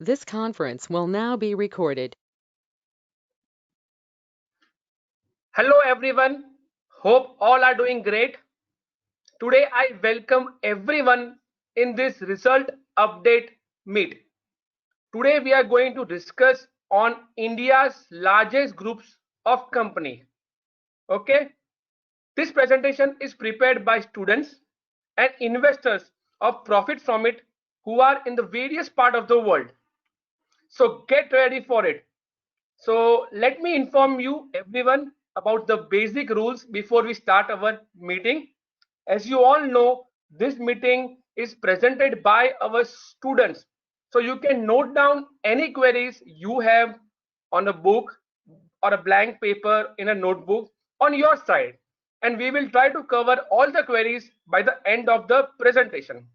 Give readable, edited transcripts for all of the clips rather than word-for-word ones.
This conference will now be recorded. Hello everyone, hope all are doing great. Today I welcome everyone in this result update meet. Today we are going to discuss on India's largest groups of company. Okay, this presentation is prepared by students and investors of profit from it who are in the various part of the world. So get ready for it. So let me inform you everyone about the basic rules before we start our meeting. As you all know, this meeting is presented by our students. So you can note down any queries you have on a book or a blank paper in a notebook on your side. And we will try to cover all the queries by the end of the presentation.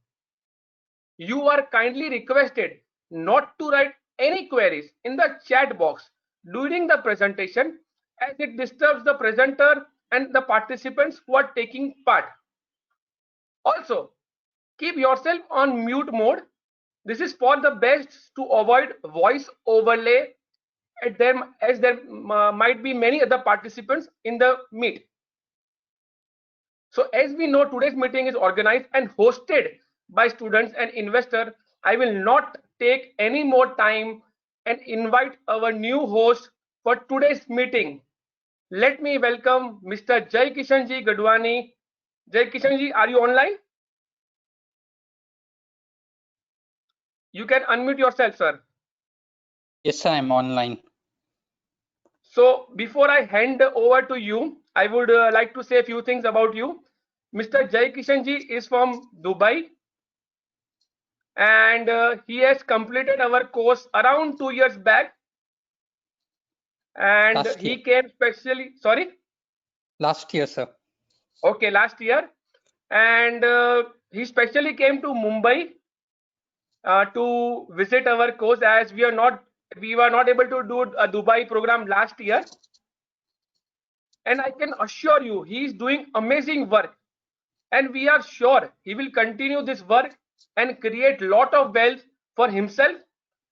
You are kindly requested not to write any queries in the chat box during the presentation as it disturbs the presenter and the participants who are taking part. Also, keep yourself on mute mode. This is for the best to avoid voice overlay at them as there might be many other participants in the meet. So as we know, today's meeting is organized and hosted by students and investors. I will not take any more time and invite our new host for today's meeting. Let me welcome Mr. Jai Kishanji Gadwani. Jai Kishanji, are you online? You can unmute yourself, sir. Yes, I am online. So before I hand over to you, I would like to say a few things about you. Mr. Jai Kishanji is from Dubai, and he has completed our course around 2 years back, and he came specially last year, sir. Okay, last year, and he specially came to Mumbai to visit our course as we were not able to do a Dubai program last year, and I can assure you he is doing amazing work, and we are sure he will continue this work and create lot of wealth for himself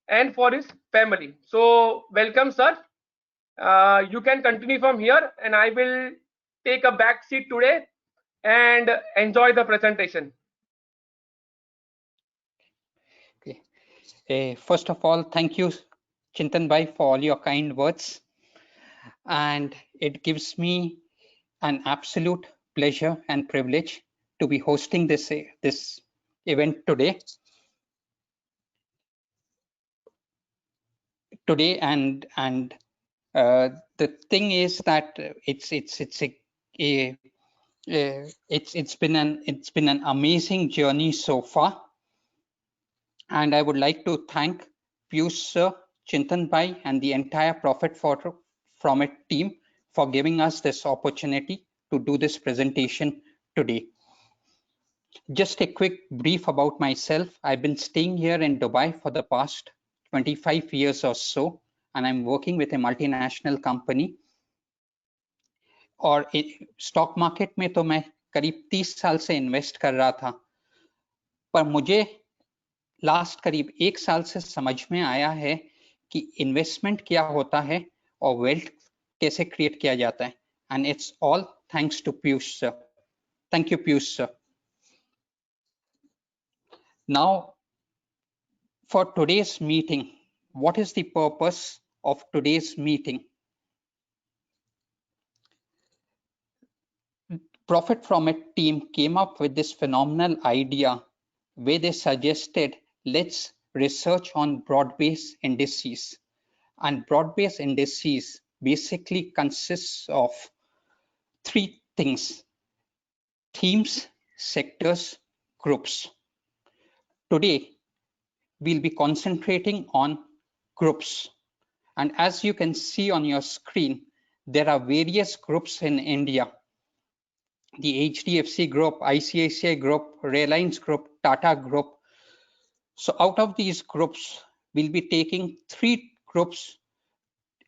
and for his family. So welcome, sir. You can continue from here, and I will take a back seat today and enjoy the presentation. Okay. First of all, thank you, Chintan Bhai, for all your kind words. And it gives me an absolute pleasure and privilege to be hosting this event today. And the thing is that it's been an amazing journey so far, and I would like to thank Piyush sir, Chintan Bhai, and the entire Profit from It team for giving us this opportunity to do this presentation today. Just a quick brief about myself. I've been staying here in Dubai for the past 25 years or so, and I'm working with a multinational company. और stock market में तो मैं करीब 30 साल से invest कर रहा था, पर मुझे लास्ट करीब 1 साल से समझ में आया है कि इन्वेस्टमेंट क्या होता है और वेल्थ कैसे क्रिएट किया जाता है, and it's all thanks to Piyush sir. Thank you Piyush sir. Now, for today's meeting, what is the purpose of today's meeting? Profit from It team came up with this phenomenal idea where they suggested let's research on broad-based indices. And broad-based indices basically consists of 3 things: themes, sectors, groups. Today, we'll be concentrating on groups. And as you can see on your screen, there are various groups in India. The HDFC Group, ICICI Group, Reliance Group, Tata Group. So out of these groups, we'll be taking 3 groups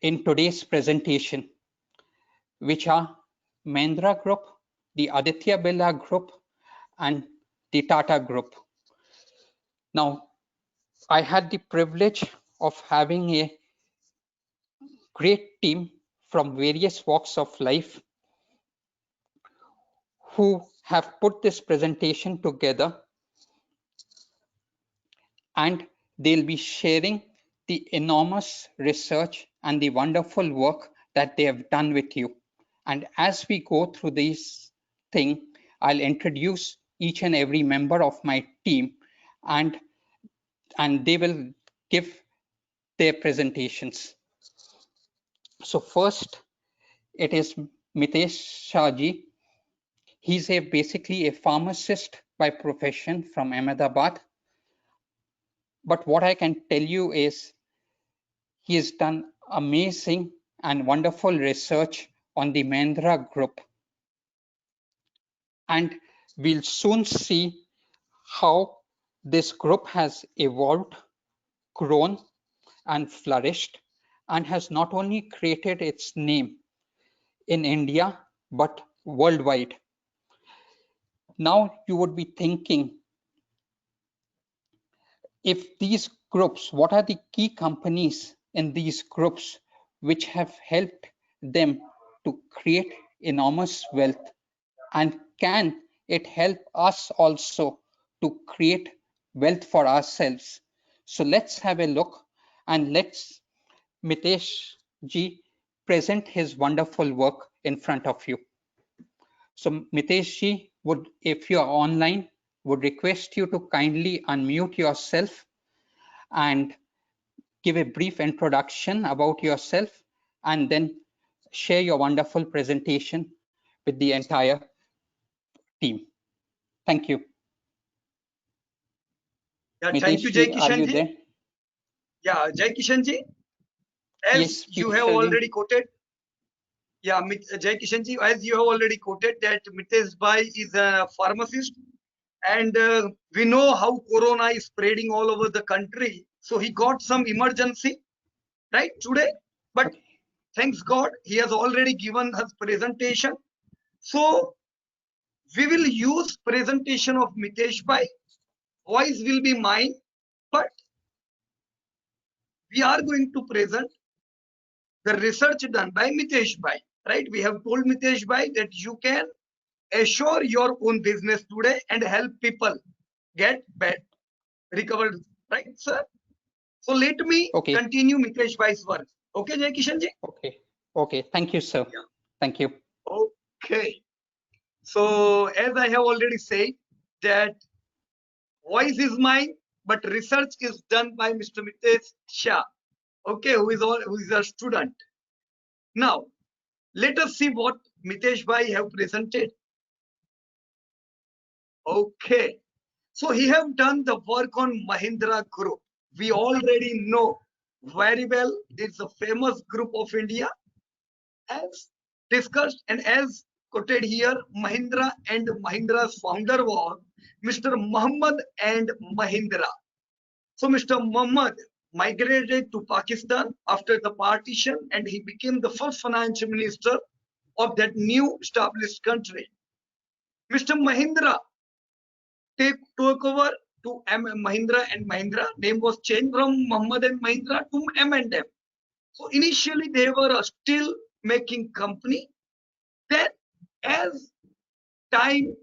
in today's presentation, which are Mahindra Group, the Aditya Birla Group, and the Tata Group. Now, I had the privilege of having a great team from various walks of life who have put this presentation together, and they'll be sharing the enormous research and the wonderful work that they have done with you. And as we go through this thing, I'll introduce each and every member of my team, and they will give their presentations. So first, it is Mitesh Shahji. He's basically a pharmacist by profession from Ahmedabad. But what I can tell you is he has done amazing and wonderful research on the Mahindra Group. And we'll soon see how this group has evolved, grown, and flourished, and has not only created its name in India, but worldwide. Now you would be thinking, if these groups, what are the key companies in these groups which have helped them to create enormous wealth, and can it help us also to create wealth for ourselves? So let's have a look, and let's Mitesh ji present his wonderful work in front of you. So Mitesh ji, would, if you are online, would request you to kindly unmute yourself and give a brief introduction about yourself, and then share your wonderful presentation with the entire team. Thank you. Yeah, Mitesh thank you, Jai ji, are Kishan you ji. there? Yeah, Jai Kishan ji, as Yes, you please, have Shah ji. already quoted, yeah, Jai Kishan ji, as you have already quoted that Mitesh Bhai is a pharmacist, and we know how Corona is spreading all over the country. So he got some emergency, right, today. But Okay. thanks God, he has already given his presentation. So we will use presentation of Mitesh Bhai. Voice will be mine, but we are going to present the research done by Mitesh Bhai, right? We have told Mitesh Bhai that you can assure your own business today and help people get better, recovered, right, sir? So let me Okay. continue Mitesh Bhai's work. Okay, Jai Kishan ji? Okay. Okay. Thank you, sir. Yeah. Thank you. Okay. So as I have already said that voice is mine, but research is done by Mr. Mitesh Shah. Okay, who is a student. Now, let us see what Mitesh Bhai have presented. Okay. So he have done the work on Mahindra Group. We already know very well it's a famous group of India. As discussed and as quoted here, Mahindra and Mahindra's founder was Mr. Muhammad and Mahindra. So Mr. Muhammad migrated to Pakistan after the partition, and he became the first finance minister of that new established country. Mr. Mahindra took over to Mahindra and Mahindra. Name was changed from Muhammad and Mahindra to M&M. So initially they were a steel making company. Then as time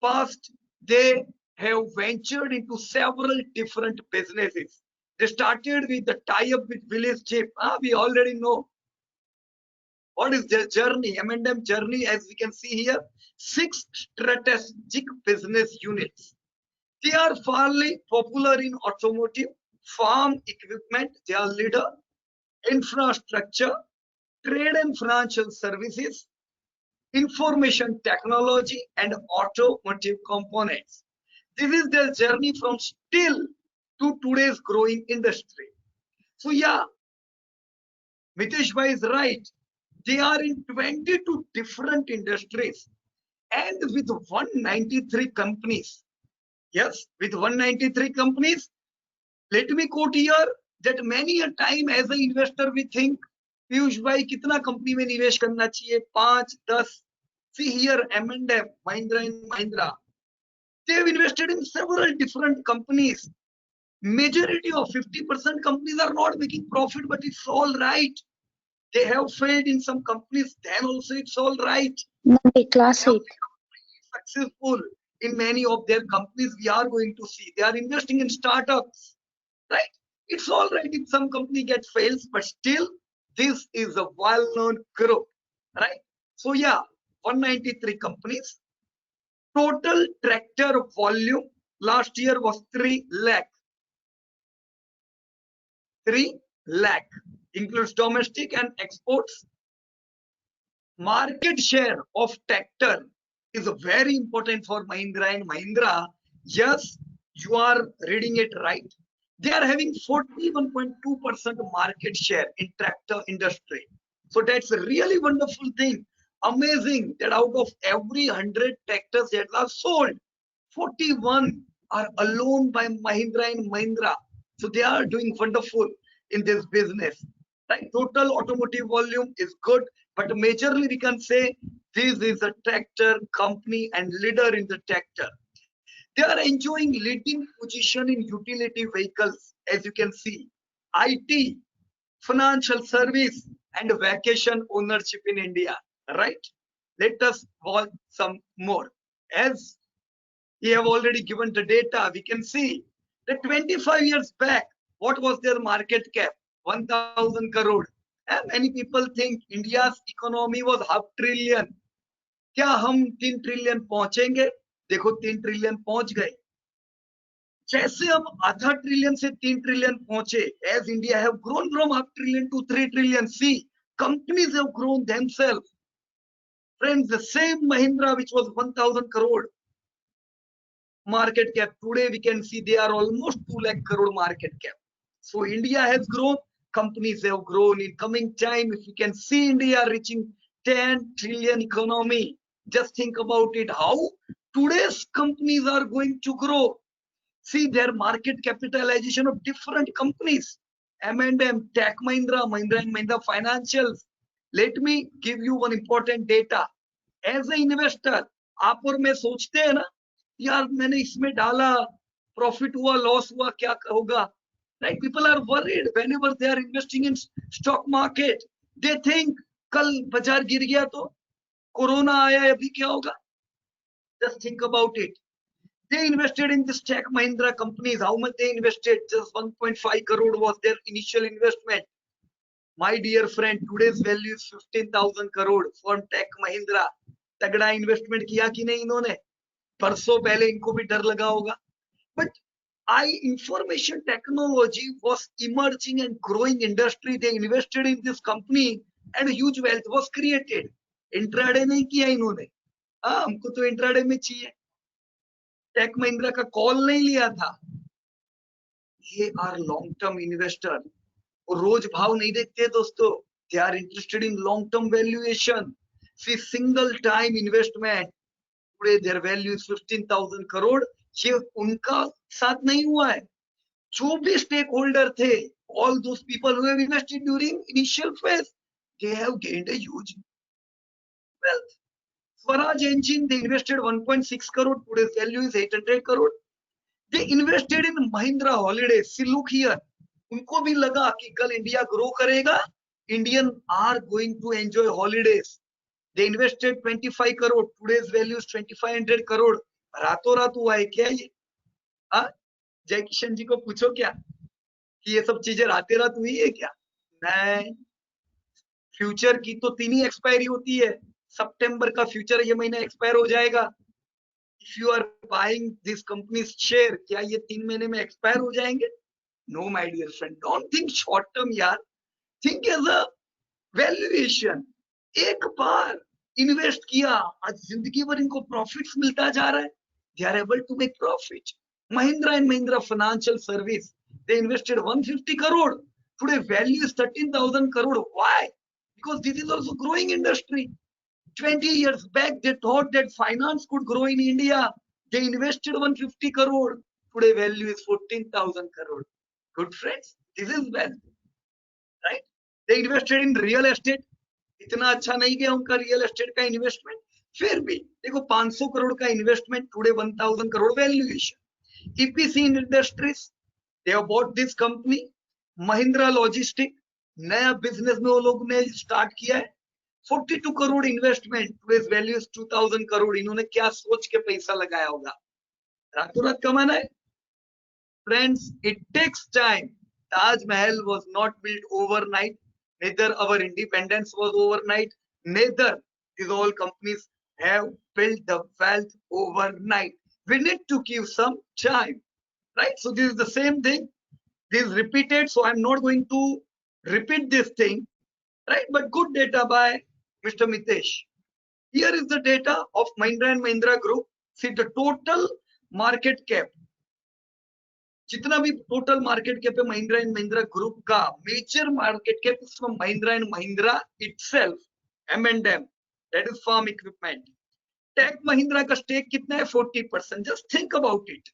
passed, they have ventured into several different businesses. They started with the tie-up with Village Chip. We already know what is their journey, M&M journey, as we can see here. 6 strategic business units. They are fairly popular in automotive, farm equipment, they are leader, infrastructure, trade and financial services, information technology, and automotive components. This is their journey from steel to today's growing industry. So yeah, Mitesh Bhai is right. They are in 22 different industries and with 193 companies. Yes, with 193 companies. Let me quote here that many a time as an investor we think, Piyush bhai kitna company mein nivesh karna chahiye, 5, 10. See here M&M, Mahindra and Mahindra. They have invested in several different companies. Majority of 50% companies are not making profit, but it's all right. They have failed in some companies, then also it's all right. Monday, class 8. Successful in many of their companies, we are going to see. They are investing in startups, right? It's all right if some company gets fails, but still, this is a well-known group, right? So yeah, 193 companies. Total tractor volume last year was 3 lakh. 3 lakh includes domestic and exports. Market share of tractor is very important for Mahindra and Mahindra. Yes, you are reading it right. They are having 41.2% market share in tractor industry. So that's a really wonderful thing. Amazing that out of every 100 tractors that are sold, 41 are alone by Mahindra and Mahindra. So they are doing wonderful in this business. Right? Total automotive volume is good, but majorly we can say this is a tractor company and leader in the tractor. They are enjoying leading position in utility vehicles, as you can see, IT, financial service, and vacation ownership in India. Right? Let us watch some more. As we have already given the data, we can see that 25 years back, what was their market cap? 1,000 crore. And many people think India's economy was $500 billion. क्या हम 3 trillion पहुंचेंगे? देखो 3 trillion पहुंच गए. जैसे हम आधा trillion से 3 ट्रिलियन पहुंचे, as India have grown from $500 billion to 3 trillion. See, companies have grown themselves. Friends, the same Mahindra which was 1,000 crore market cap, today we can see they are almost 2 lakh crore market cap. So India has grown, companies have grown. In coming time, if we can see India reaching 10 trillion economy, just think about it, how today's companies are going to grow. See their market capitalization of different companies. M&M, Tech Mahindra, Mahindra and Mahindra Financials. Let me give you one important data. As an investor, आप और मैं सोचते हैं ना, यार मैंने इसमें डाला, प्रॉफिट हुआ, लॉस हुआ, क्या होगा? Right? People are worried whenever they are investing in stock market. They think कल बाजार गिर गया तो, कोरोना आया, अभी क्या होगा? Just think about it. They invested in this Tech Mahindra companies. How much they invested? Just 1.5 crore was their initial investment. My dear friend, today's value is 15,000 crore from Tech Mahindra. तगड़ा investment किया कि नहीं इन्होंने? परसों पहले इनको भी डर लगा होगा. But information technology was emerging and growing industry. They invested in this company and huge wealth was created. Intraday नहीं किया इन्होंने. हमको तो इंट्राडे में चाहिए. टेक महिंद्रा का कॉल नहीं लिया था. ये आर लॉन्ग टर्म इन्वेस्टर. और रोज भाव नहीं देखते दोस्तों. They are interested in long term valuation. See, single time investment. Today their value is 15,000 crore. ये उनका साथ नहीं हुआ है. जो भी स्टेक होल्डर थे, all those people who have invested during initial phase, they have gained a huge wealth. Swaraj Engine, they invested 1.6 crore. Today's value is 800 crore. They invested in Mahindra Holidays. See, look here. उनको भी लगा कि कल India grow करेगा. Indian are going to enjoy holidays. They invested 25 crore. Today's value is 2,500 crore. रातों रात हुआ है क्या ये? जय किशन जी को पूछो क्या कि ये सब चीजें रातें रात हुई है क्या? नहीं. फ्यूचर की तो 3 ही एक्सपायरी होती है. सितंबर का फ्यूचर ये महीना एक्सपायर हो जाएगा. If you are buying this companies share, क्या ये 3 महीने में एक्सपायर हो जाएंगे? No my dear friend, don't think short term यार. Think as a valuation. एक बार इन्वेस्ट किया, आज जिंदगी भर इनको प्रॉफिट्स मिलता जा रहा है. They are able to make profit. Mahindra and Mahindra Financial Service, they invested 150 crore. Today value is 13,000 crore. Why? Because this is also growing industry. 20 years back, they thought that finance could grow in India. They invested 150 crore. Today value is 14,000 crore. Good friends, this is wealth, right? They invested in real estate. इतना अच्छा नहीं गया उनका real estate का investment. फिर भी देखो 500 करोड़ का investment, today 1,000 crore valuation. EPC industries, They have bought this company, Mahindra Logistic. नया बिजनेस में वो लोग ने स्टार्ट किया है. 42 crore investment, today's value is 2000 crore. इन्होंने क्या सोच के पैसा लगाया होगा? रातों रात कमाना है. Friends, it takes time. Taj Mahal was not built overnight. Neither our independence was overnight. Neither these all companies have built the wealth overnight. We need to give some time, right? So this is the same thing. This is repeated, so I'm not going to repeat this thing, right? But good data by Mr. Mitesh. Here is the data of Mahindra and Mahindra Group. See the total market cap. जितना भी total market cap है Mahindra and Mahindra group का, major market cap is from Mahindra and Mahindra itself. M&M, that is farm equipment. Tech Mahindra का stake कितना है? 40%. Just think about it.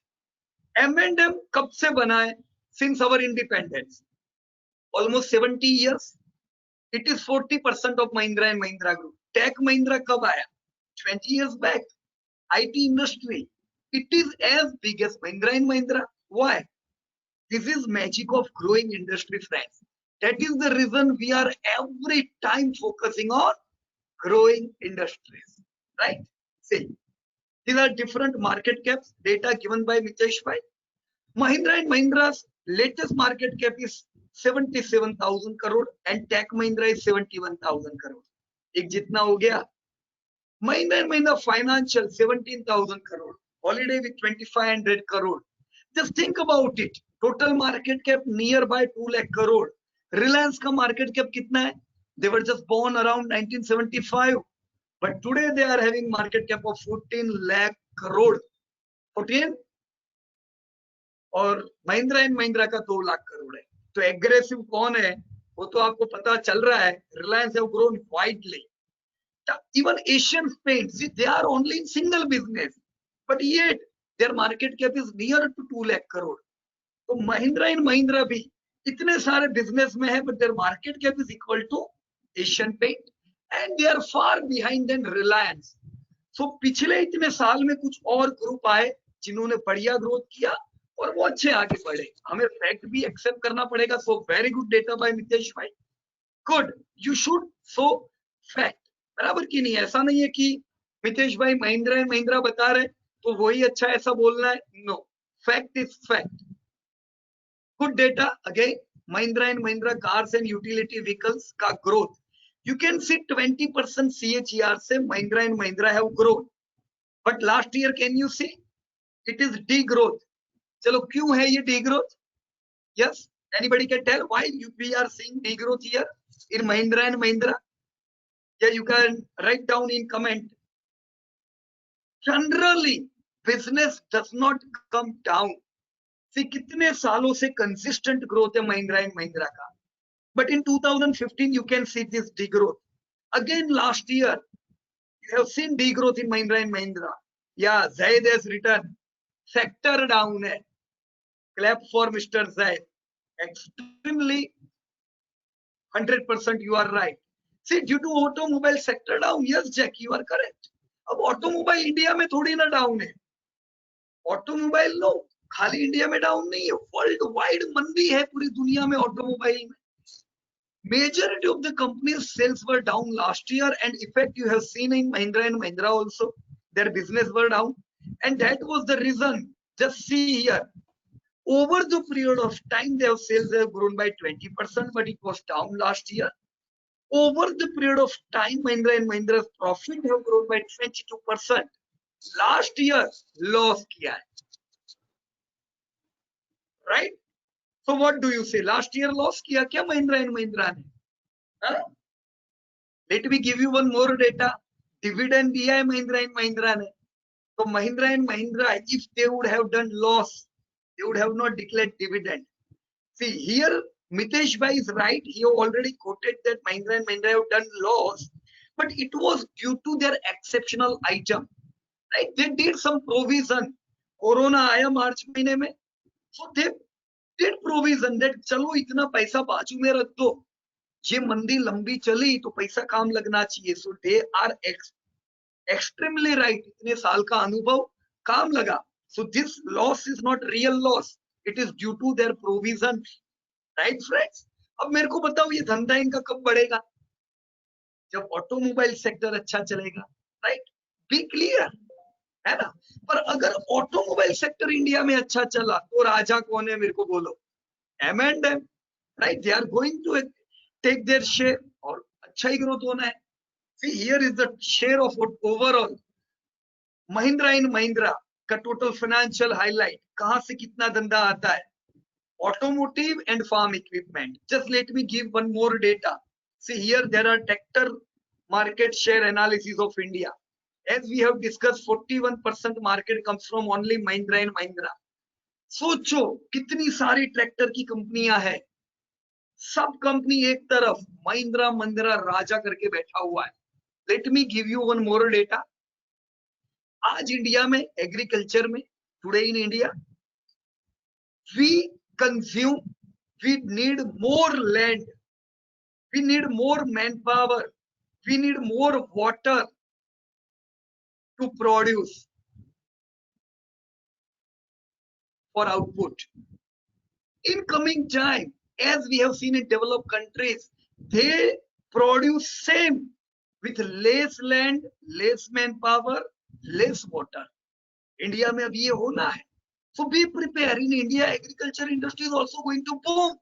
M&M कब से बना है? Since our independence, almost 70 years. It is 40% of Mahindra and Mahindra group. Tech Mahindra कब आया? 20 years back. IT industry, it is as big as Mahindra and Mahindra. Why? This is magic of growing industry, friends. That is the reason we are every time focusing on growing industries, right? See, these are different market caps, data given by Mitesh Bhai. Mahindra and Mahindra's latest market cap is 77,000 crore and Tech Mahindra is 71,000 crore. एक जितना हो गया. Mahindra and Mahindra financial 17,000 crore. Holiday with 2,500 crore. Just think about it. Total market cap nearby 2 lakh crore. Reliance का market cap कितना है? They were just born around 1975, but today they are having market cap of 14 lakh crore. 14. और Mahindra and Mahindra का 2 लाख करोड़ है. तो aggressive कौन है वो तो आपको पता चल रहा है. Reliance have grown widely. Even Asian Paints, they are only in single business, but yet their market cap is near to 2 lakh crore. तो Mahindra and Mahindra भी इतने सारे बिजनेस में है, but their market cap is equal to Asian Paint and they are far behind than Reliance. So पिछले इतने साल में कुछ और ग्रुप आए जिन्होंने बढ़िया ग्रोथ किया और वो अच्छे आगे बढ़े. हमें फैक्ट भी एक्सेप्ट करना पड़ेगा. So very good data by Mitesh भाई. Good. You should show fact. बराबर की नहीं? ऐसा नहीं है कि मितेश भाई महिंद्रा एंड महिंद्रा बता रहे तो वही अच्छा ऐसा बोलना है. No, fact is fact. Good data. Again Mahindra and Mahindra cars and utility vehicles का growth you can see 20% CAGR से Mahindra and Mahindra have growth. But last year can you see it is de growth. चलो क्यों है ये de growth? Yes, anybody can tell why we are seeing de growth here in Mahindra and Mahindra? Yeah, you can write down in comment. Generally, business does not come down. See, कितने सालों से consistent growth है Mahindra and Mahindra का. But in 2015, you can see this degrowth. Again, last year, you have seen degrowth in Mahindra and Mahindra. Yeah, Zaid has written, sector down है. Clap for Mr. Zaid. Extremely 100% you are right. See, due to automobile sector down, yes, Jack, you are correct. अब automobile India में थोड़ी ना down है. Automobile no खाली India में down नहीं है, वर्ल्ड वाइड मंदी है पूरी दुनिया में ऑटोमोबाइल में. Majority of the companies' sales were down last year, and in fact, you have seen in Mahindra and Mahindra also, their business were down, and that was the reason. Just see here, over the period of time, their sales have grown by 20%, but it was down last year. Over the period of time, Mahindra and Mahindra's profit have grown by 22%. Last year, loss किया है, right? So what do you say? Last year loss किया क्या Mahindra and Mahindra ने? Huh? Let me give you one more data. Dividend दिया है Mahindra and Mahindra ने. So Mahindra and Mahindra, if they would have done loss, they would have not declared dividend. See here, Mitesh Bhai is right. He already quoted that Mahindra and Mahindra have done loss, but it was due to their exceptional item, right? They did some provision. Corona आया मार्च महीने में, so they did provision that चलो इतना पैसा बाजू में रख दो, ये मंदी लंबी चली तो पैसा काम लगना चाहिए. So they are extremely right. इतने साल का अनुभव काम लगा. So this loss is not real loss. It is due to their provision, right friends? अब मेरे को बताओ ये धंधा इनका कब बढ़ेगा? जब ऑटोमोबाइल सेक्टर अच्छा चलेगा, राइट? बी क्लियर, है ना? पर अगर ऑटोमोबाइल सेक्टर इंडिया में अच्छा चला तो राजा कौन है मेरे को बोलो? M&M, right? They are going to take their share और अच्छा ही ग्रोथ होना है. See, here is the share of overall Mahindra इन महिंद्रा का टोटल फाइनेंशियल हाईलाइट. कहां से कितना धंधा आता है? Automotive and farm equipment. Just let me give one more data. See, here there are tractor market share analysis of India. As we have discussed, 41% market comes from only Mahindra and Mahindra. सोचो कितनी सारी tractor की कंपनियां हैं, सब company एक तरफ, महिंद्रा महिंद्रा राजा करके बैठा हुआ है. Let me give you one more data. आज इंडिया में एग्रीकल्चर में, today in India we consume, we need more land, we need more manpower, we need more water to produce for output. In coming time, as we have seen in developed countries, they produce same with less land, less manpower, less water. India में अभी ये होना है. So be prepared. In India, agriculture industry is also going to boom.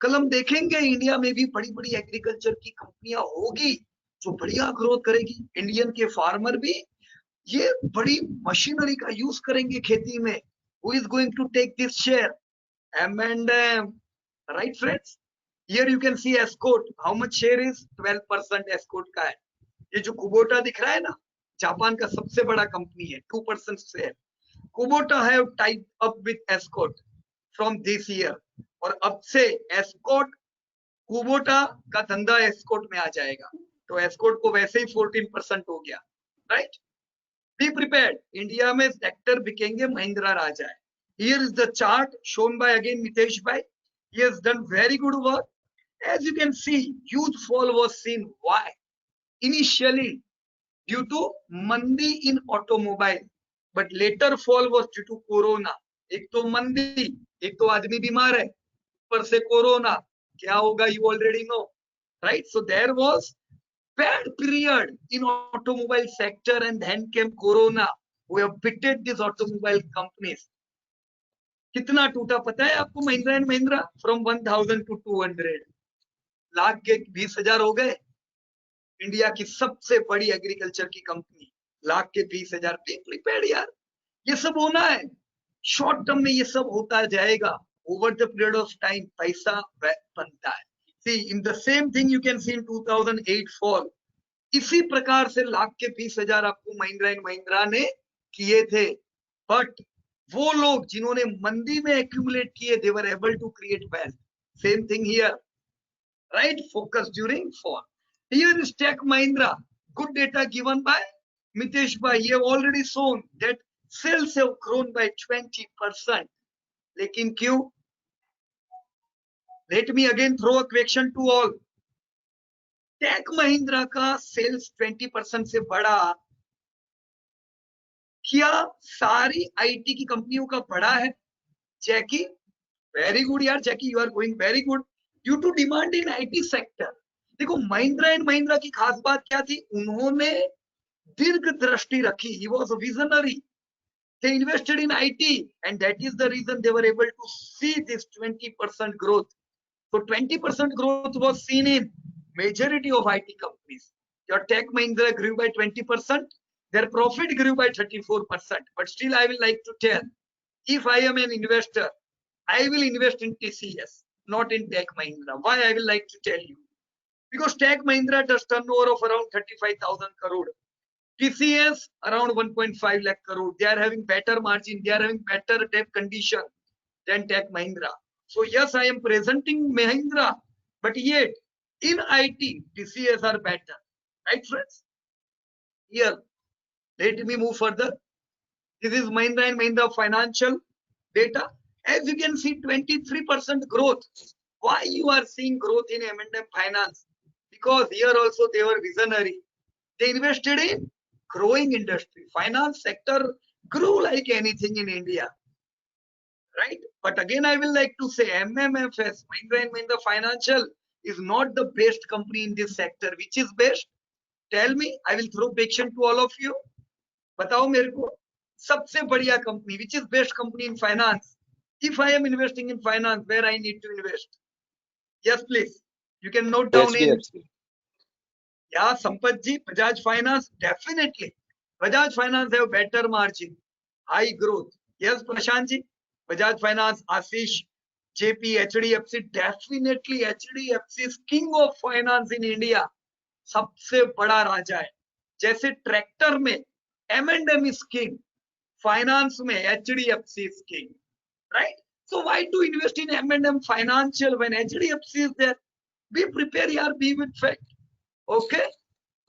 कल हम देखेंगे India में भी बड़ी बड़ी एग्रीकल्चर की कंपनियां होगी जो बढ़िया ग्रोथ करेगी. इंडियन के फार्मर भी ये बड़ी मशीनरी का यूज करेंगे खेती में. Who is going to take this share? M&M, right friends? Here you can see Escort. How much share is? 12% Escort का है. ये जो कुबोटा दिख रहा है ना, जापान का सबसे बड़ा कंपनी है, 2% share. Kubota have tied up with Escort from this year. और अब से Escort, कुबोटा का धंधा Escort में आ जाएगा. तो Escort को वैसे ही 14% हो गया, right? Be prepared. इंडिया में ट्रैक्टर बिकेंगे, महिंद्रा राजा है. Here is the chart shown by again Mitesh Bhai. He has done very good work. As you can see, huge fall was seen. Why? Initially, due to mandi in automobile, but later fall was due to corona. एक तो मंदी, एक तो आदमी बीमार है, ऊपर से कोरोना. क्या होगा? You already know, right? So there was bad period in automobile sector and then came corona. We have pitted these automobile companies. कितना टूटा पता है आपको? Mahindra and Mahindra from 1000 to 200 lakh के 20,000 हो गए. इंडिया की सबसे बड़ी एग्रीकल्चर की कंपनी, लाख के 20,000. प्रिपेयर्ड यार, ये सब होना है. शॉर्ट टर्म में ये सब होता जाएगा. Over the period of time पैसा बनता है. See, in the same thing you can see in 2008 fall. इसी प्रकार से लाख के 20,000 आपको महिंद्रा एंड महिंद्रा ने किए थे. बट वो लोग जिन्होंने मंदी में एक्यूमुलेट किए, they were able to create wealth. Same thing here, right? Focus during fall. Here is Tech Mahindra. Good data given by Mitesh Bhai. He have already shown that sales have grown by 20%. लेकिन क्यों? Let me again throw a question to all. Tech Mahindra का sales 20% से बढ़ा, क्या सारी IT की कंपनियों का बढ़ा है? जैकी, वेरी गुड यार Jackie, you are going very good. Due to demand in IT sector. देखो महिंद्रा एंड महिंद्रा की खास बात क्या थी? उन्होंने दीर्घ दृष्टि रखी. He was a visionary. They invested in IT and that is the reason they were able to see this 20% growth. So 20% growth was seen in majority of IT companies. Your Tech Mahindra grew by 20%. Their profit grew by 34%. But still I will like to tell, if I am an investor, I will invest in TCS, not in Tech Mahindra. Why I will like to tell you? Because Tech Mahindra does turnover of around 35,000 crore. TCS around 1.5 lakh crore. They are having better margin. They are having better debt condition than Tech Mahindra. So yes, I am presenting Mahindra, but yet in IT, TCS are better. Right, friends? Here, let me move further. This is Mahindra and Mahindra financial data. As you can see, 23% growth. Why you are seeing growth in M&M Finance? Because here also they were visionary. They invested in growing industry. Finance sector grew like anything in India. right? But again, I will like to say MMFS, Mahindra and Mahindra Financial, is not the best company in this sector. Which is best? Tell me. I will throw question to all of you. बताओ मेरे को सबसे बढ़िया company, which is best company in finance? If I am investing in finance, where I need to invest? Yes, please. You can note down in. HDFC. Yeah, Sampath ji, Bajaj Finance, definitely. Bajaj Finance have better margin, high growth. Yes, Prashant ji, Bajaj Finance, Ashish, JP, HDFC, definitely HDFC is king of finance in India. सबसे बड़ा राजा है. जैसे tractor में M&M is king, finance में HDFC is king, right? So why to invest in M&M Financial when HDFC is there? Be prepared, yaar, be with fact. Okay.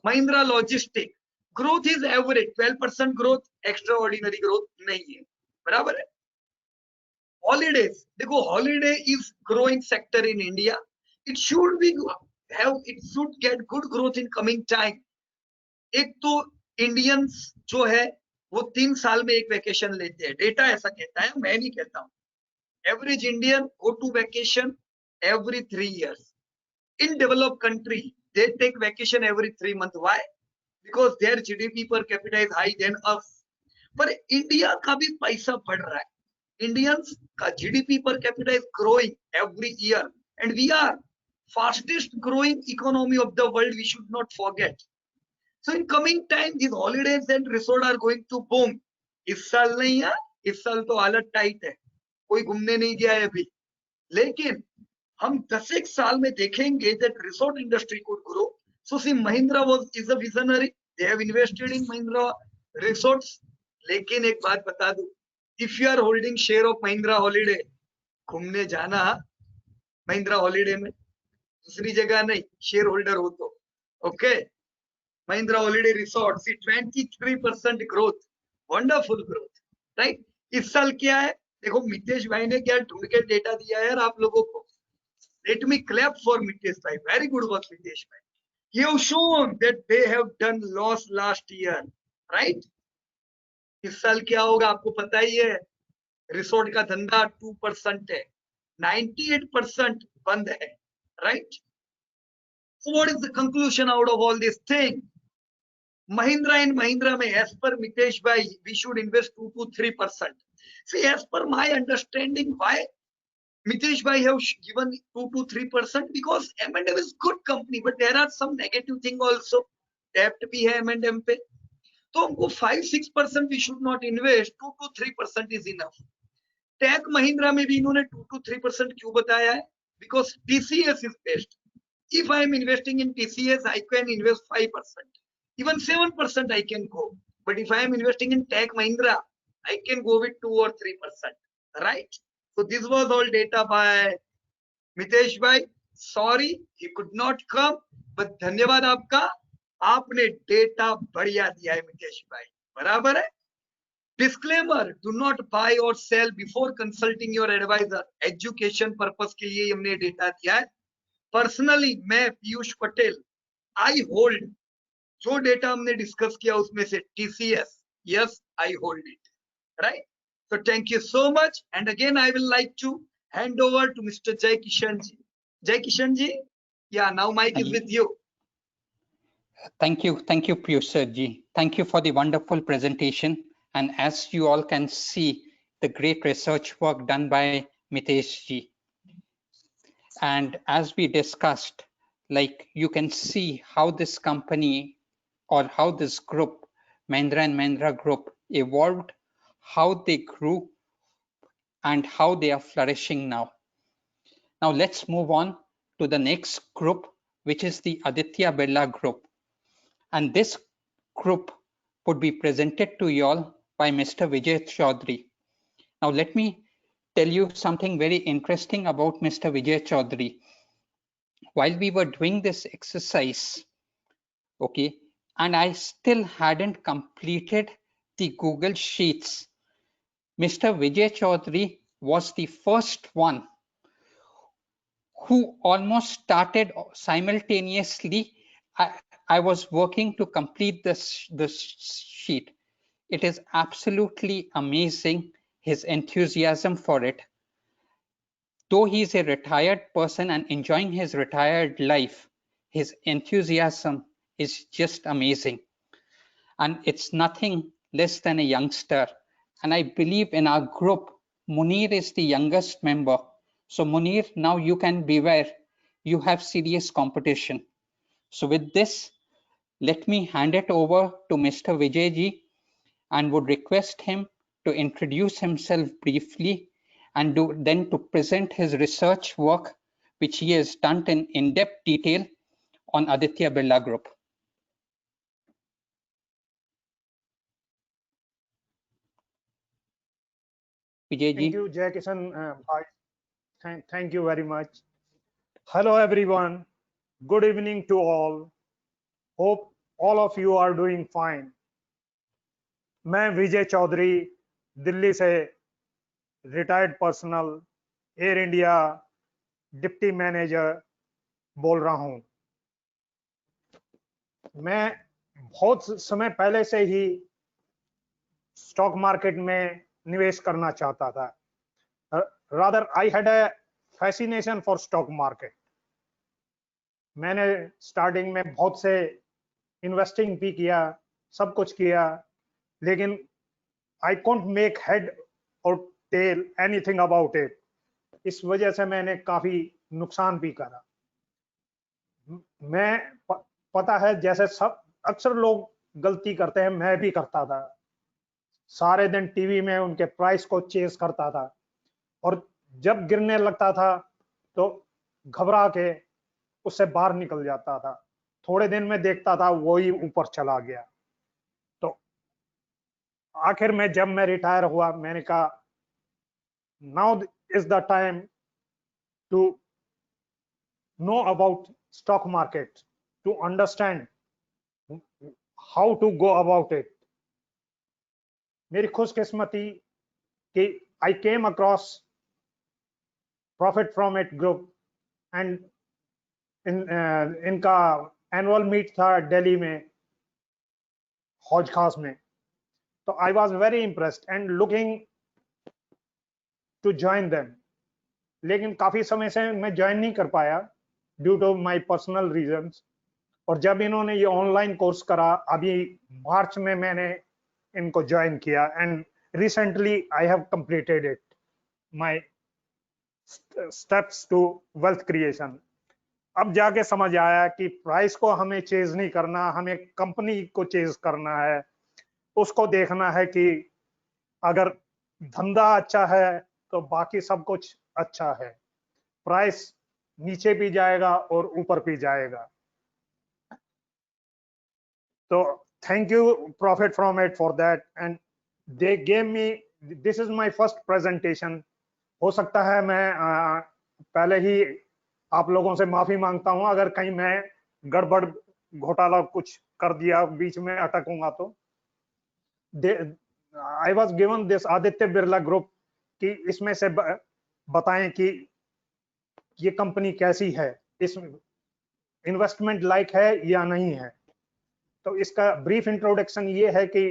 Mahindra Logistic growth is average, 12% growth, extraordinary growth नहीं है, बराबर है. Holidays, देखो holiday is growing sector in India. It should be it should get good growth in coming time. एक तो Indians जो है वो 3 साल में एक वेकेशन लेते हैं, डेटा ऐसा कहता है, मैं नहीं कहता हूं. Average Indian go to vacation every 3 years. In developed country, they take vacation every 3 months. Why? Because their GDP per capita is high than us. पर इंडिया का भी पैसा बढ़ रहा है. Indians का GDP per capita is growing every year, and we are fastest growing economy of the world. We should not forget. So in coming time, these holidays and resort are going to boom. इस साल नहीं है, इस साल तो हालत tight है, कोई घूमने नहीं गया है अभी. लेकिन हम 10 साल में देखेंगे that resort industry could grow. So see, Mahindra is a visionary. They have invested in Mahindra resorts. लेकिन एक बात बता दूं, if you are holding share of Mahindra Holiday, घूमने जाना Mahindra Holiday में, दूसरी जगह नहीं, शेयर होल्डर हो तो. Okay. Mahindra Holiday Resort, see 23% growth, wonderful growth, right? इस साल क्या है? देखो मितेश भाई ने क्या ढूंढ के डेटा दिया है यार आप लोगों को. Let me clap for Mitesh bhai. Very good work, Mitesh bhai. You have shown that they have done loss last year, right? इस साल क्या होगा आपको पता ही है. रिसोर्ट का धंधा 2% है, 98% बंद है, right? So what is the conclusion out of all this thing? Mahindra and Mahindra mein, as per Mitesh bhai, we should invest 2 to 3%. See, as per my understanding, why Mitesh bhai have given 2 to 3%? Because M&M is good company, but there are some negative thing also. Debt bhi hai M&M पे, तो हमको 5-6% we should not invest. 2 to 3% is enough. Tech Mahindra में भी इन्होंने 2 to 3% क्यों बताया है? Because TCS is best. If I am investing in TCS, I can invest 5%. Even 7% I can go. But if I am investing in Tech Mahindra, I can go with 2 or 3%. Right? So this was all data by Mitesh bhai. Sorry, he could not come, but धन्यवाद आपका. आपने data बढ़िया दिया है मितेश भाई, बराबर है. Disclaimer: do not buy or sell before consulting your advisor. Education purpose के लिए हमने डेटा दिया है. Personally, मैं पीयूष पटेल, I hold जो डेटा हमने डिस्कस किया उसमें से TCS, yes, I hold it, right? So thank you so much, and again I will like to hand over to Mr. Jai Kishan ji. Jai Kishan ji, yeah, now mic is with you. Thank you, Piyush sir ji. Thank you for the wonderful presentation. And as you all can see, the great research work done by Mitesh ji. And as we discussed, like you can see how this company or how this group, Mahindra and Mahindra Group, evolved, how they grew, and how they are flourishing now. Now let's move on to the next group, which is the Aditya Birla Group. And this group would be presented to you all by Mr. Vijay Chaudhary. Now let me tell you something very interesting about Mr. Vijay Chaudhary. While we were doing this exercise, okay, and I still hadn't completed the Google Sheets, Mr. Vijay Chaudhary was the first one who almost started simultaneously. I was working to complete this sheet. It is absolutely amazing his enthusiasm for it. Though he is a retired person and enjoying his retired life, his enthusiasm is just amazing. And it's nothing less than a youngster. And I believe in our group, Munir is the youngest member. So Munir, now you can beware, you have serious competition. So with this, let me hand it over to Mr. Vijayji and would request him to introduce himself briefly and then to present his research work, which he has done in in-depth detail on Aditya Birla Group. Vijayji. Thank you, Jai Kishan. Thank you very much. Hello, everyone. Good evening to all. Hope all of you are doing fine. मैं विजय चौधरी दिल्ली से retired personal air India deputy manager बोल रहा हूं। मैं बहुत समय पहले से ही स्टॉक मार्केट में निवेश करना चाहता था। Rather I had a fascination for stock market. मैंने स्टार्टिंग में बहुत से इन्वेस्टिंग भी किया, सब कुछ किया, लेकिन आई कांट मेक हेड और टेल एनीथिंग अबाउट इट। इस वजह से मैंने काफी नुकसान भी करा। मैं पता है जैसे सब अक्सर लोग गलती करते हैं, मैं भी करता था। सारे दिन टीवी में उनके प्राइस को चेस करता था और जब गिरने लगता था तो घबरा के उससे बाहर निकल जाता था। थोड़े दिन में देखता था वही ऊपर चला गया। तो आखिर में जब मैं रिटायर हुआ, मैंने कहा now is the time to know about stock market, to understand how to go about it. मेरी खुशकिस्मती कि I came across profit from it group and इनका एनुअल मीट था दिल्ली में, हौज खास में। तो I was very impressed and looking to join them. लेकिन काफी समय से मैं ज्वाइन नहीं कर पाया due to my personal reasons. और जब इन्होंने ये ऑनलाइन कोर्स करा अभी मार्च में, मैंने इनको ज्वाइन किया and recently I have completed it my steps to wealth creation. अब जाके समझ आया कि प्राइस को हमें चेज नहीं करना, हमें कंपनी को चेज करना है। उसको देखना है कि अगर धंधा अच्छा है तो बाकी सब कुछ अच्छा है। प्राइस नीचे भी जाएगा और ऊपर भी जाएगा। तो thank you Profit from it for that, and they gave me, this is my first presentation। हो सकता है मैं पहले ही आप लोगों से माफी मांगता हूं अगर कहीं मैं गड़बड़ घोटाला कुछ कर दिया, बीच में अटकूंगा तो। I was given this Aditya Birla group कि इसमें से बताएं कि ये कंपनी कैसी है, इस इन्वेस्टमेंट लायक है या नहीं है। तो इसका ब्रीफ इंट्रोडक्शन ये है कि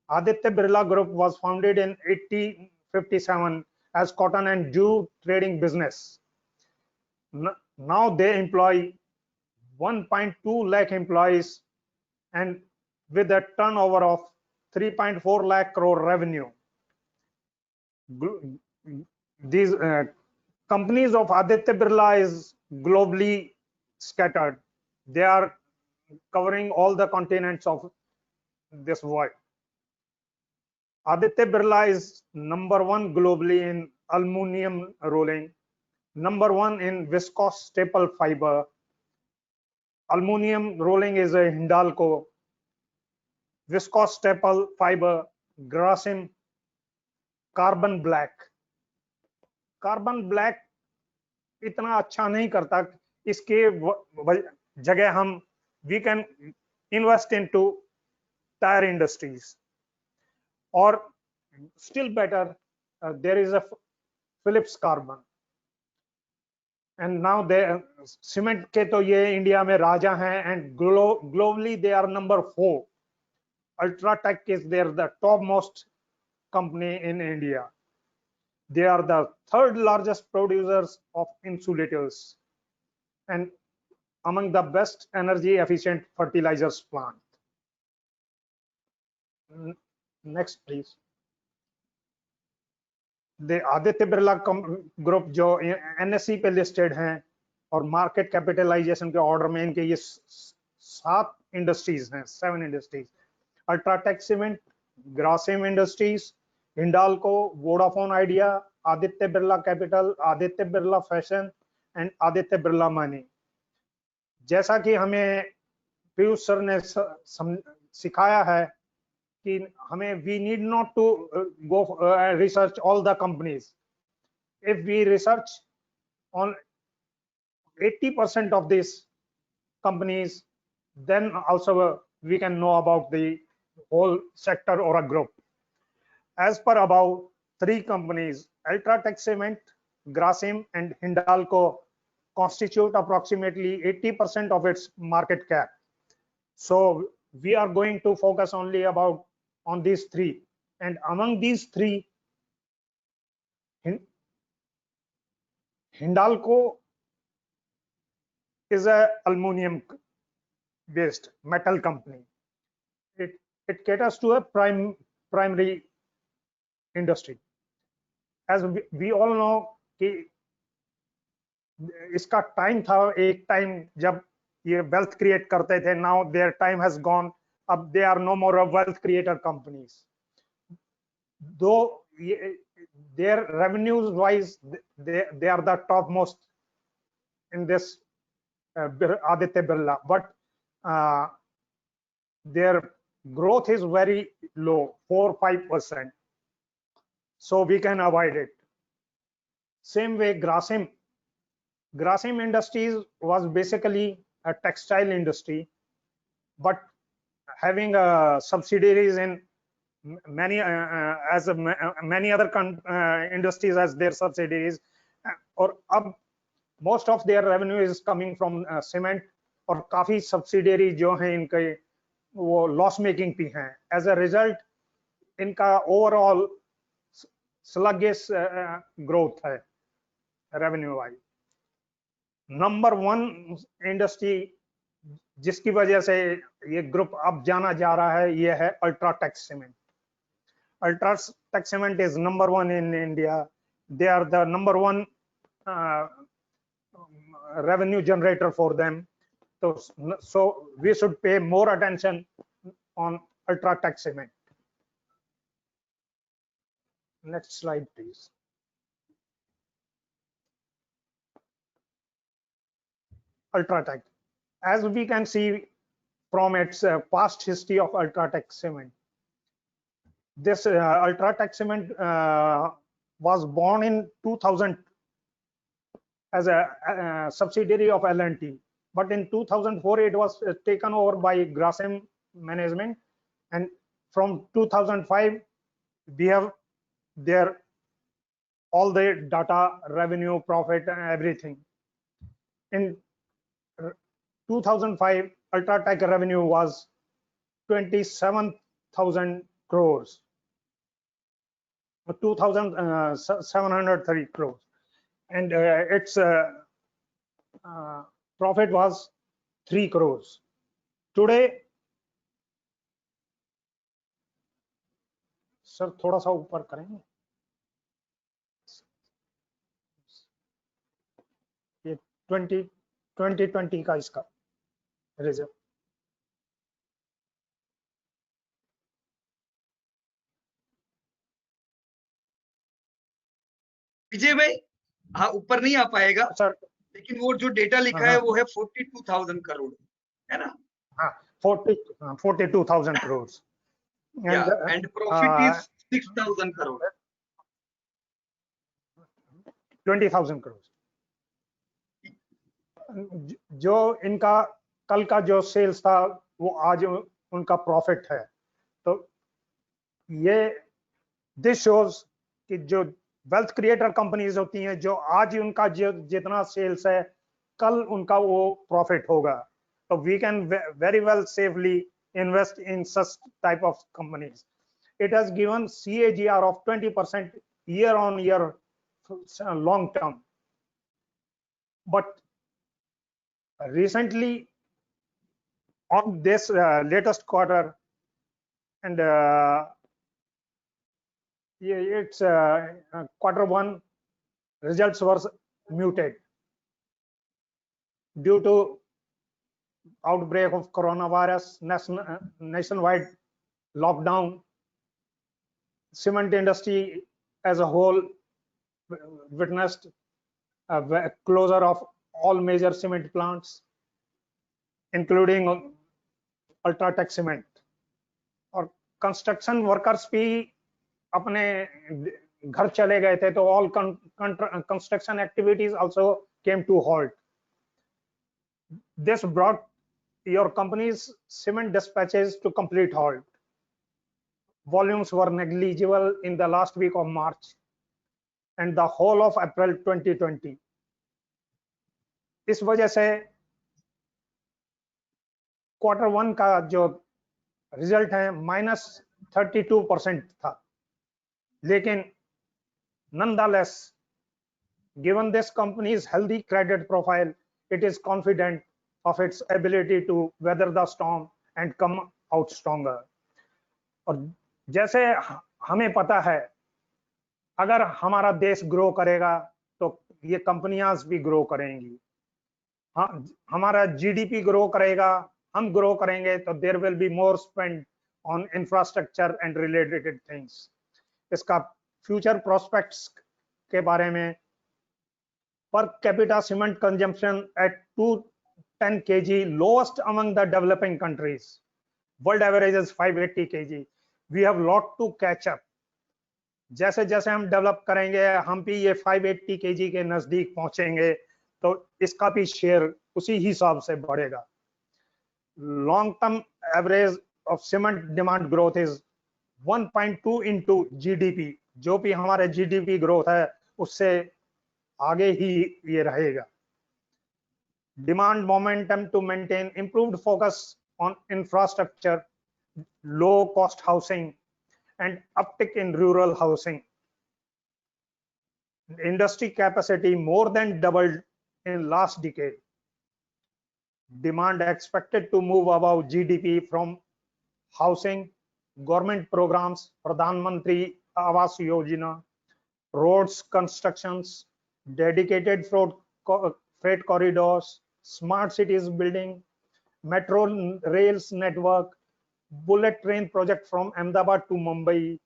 Aditya Birla group was founded in 1857 as cotton and jute trading business. Now they employ 1.2 lakh employees and with a turnover of 3.4 lakh crore revenue. These companies of Aditya Birla is globally scattered. They are covering all the continents of this world. Aditya Birla is number one globally in aluminum rolling, number one in viscose staple fiber. Aluminum rolling is a Hindalco, viscose staple fiber, Grasim, carbon black. Carbon black इतना अच्छा नहीं करता, इसके जगह हम we can invest into tire industries. Or still better, there is a Phillips Carbon, and now they cement के तो ये इंडिया में राजा हैं, and globally they are number 4. Ultratech is there, the topmost company in India. They are the third largest producers of insulators and among the best energy efficient fertilizers plant. Next, please. The Aditya Birla group जो NSC पे listed हैं और market capitalisation के order में इनके ये 7 industries हैं, 7 industries: UltraTech cement, Grasim industries, Hindalco, Vodafone idea, Aditya Birla capital, Aditya Birla fashion and Aditya Birla money. जैसा कि हमें पीयूष सर ने सिखाया है कि हमें we need not to go research all the companies. If we research on 80% of these companies, then also we can know about the whole sector or a group. As per above, 3 companies, Ultratech Cement, Grasim and Hindalco, constitute approximately 80% of its market cap. So we are going to focus only about on these 3, and among these 3, Hindalco is a aluminum based metal company. It caters to a primary industry. As we all know कि इसका time था, एक time जब ये wealth create करते थे. Now their time has gone. अब they are no more wealth creator companies. Though their revenues wise they are the topmost in this Aditya Birla, but their growth is very low, 4-5%, so we can avoid it. Same way Grasim Industries was basically a textile industry, but having subsidiaries in many many other industries as their subsidiaries, or most of their revenue is coming from cement, और काफी subsidiary जो हैं इनके वो loss making भी हैं. As a result इनका overall sluggish growth है revenue wise. Number 1 industry जिसकी वजह से ये ग्रुप अब जाना जा रहा है, ये है UltraTech cement. Ultratech Cement is number 1 in India. They are the number 1 revenue generator for them. So we should pay more attention on Ultratech Cement. Next slide, please. Ultratech. As we can see from its past history of Ultratech Cement, this Ultratech Cement was born in 2000 as a subsidiary of L&T, but in 2004 it was taken over by Grasim management, and from 2005 we have their all the data, revenue, profit and everything. In 2005 Ultratech revenue was 27,000 crores, 2,730 crores, and its profit was 3 crores. Today, sir थोड़ा सा ऊपर करेंगे, ये 2020 का इसका result. विजय भाई, हाँ ऊपर नहीं आ पाएगा सर, लेकिन वो जो डेटा लिखा है वो है 42,000 करोड़, है ना? हाँ, 42,000 crores. And profit is 6,000 crore. 20,000 crores. जो इनका कल का जो सेल्स था वो आज उनका प्रॉफिट है. तो ये दिस शोज कि जो वेल्थ क्रिएटर कंपनीज होती हैं, जो आज उनका जितना सेल्स है कल उनका वो प्रॉफिट होगा. तो we can very well safely invest in such type of companies. It has given CAGR of 20% year on year long term. But recently on this latest quarter, and it's quarter one results were muted due to outbreak of coronavirus, nationwide lockdown. Cement industry as a whole witnessed a closure of all major cement plants, including Ultratech Cement. और construction workers भी अपने घर चले गए थे, तो all construction activities also came to halt. This brought your company's cement dispatches to complete halt. Volumes were negligible in the last week of March and the whole of April 2020. इस वजह से क्वार्टर वन का जो result है -32% था, लेकिन nonetheless, given this company's healthy credit profile, it is confident of its ability to weather the storm and come out stronger. और जैसे हमें पता है, अगर हमारा देश ग्रो करेगा तो ये कंपनियां भी ग्रो करेंगी. हाँ, हमारा जीडीपी ग्रो करेगा, हम ग्रो करेंगे, तो there will be more spend on infrastructure and related things. इसका फ्यूचर प्रोस्पेक्ट्स के बारे में, per capita cement consumption at 210 kg, lowest among the developing countries. World average is 580 kg. We have lot to catch up. जैसे जैसे हम develop करेंगे, हम भी ये 580 kg के नजदीक पहुंचेंगे, तो इसका भी शेयर उसी हिसाब से बढ़ेगा. Long term average of cement demand growth is 1.2 into GDP. जो भी हमारे जीडीपी ग्रोथ है उससे आगे ही ये रहेगा. Demand momentum to maintain improved focus on infrastructure, low cost housing and uptick in rural housing. Industry capacity more than doubled in last decade. Demand expected to move above GDP from housing, government programs, Pradhan Mantri Awas Yojana, roads constructions, dedicated freight corridors, smart cities building, metro rails network, bullet train project from Ahmedabad to Mumbai,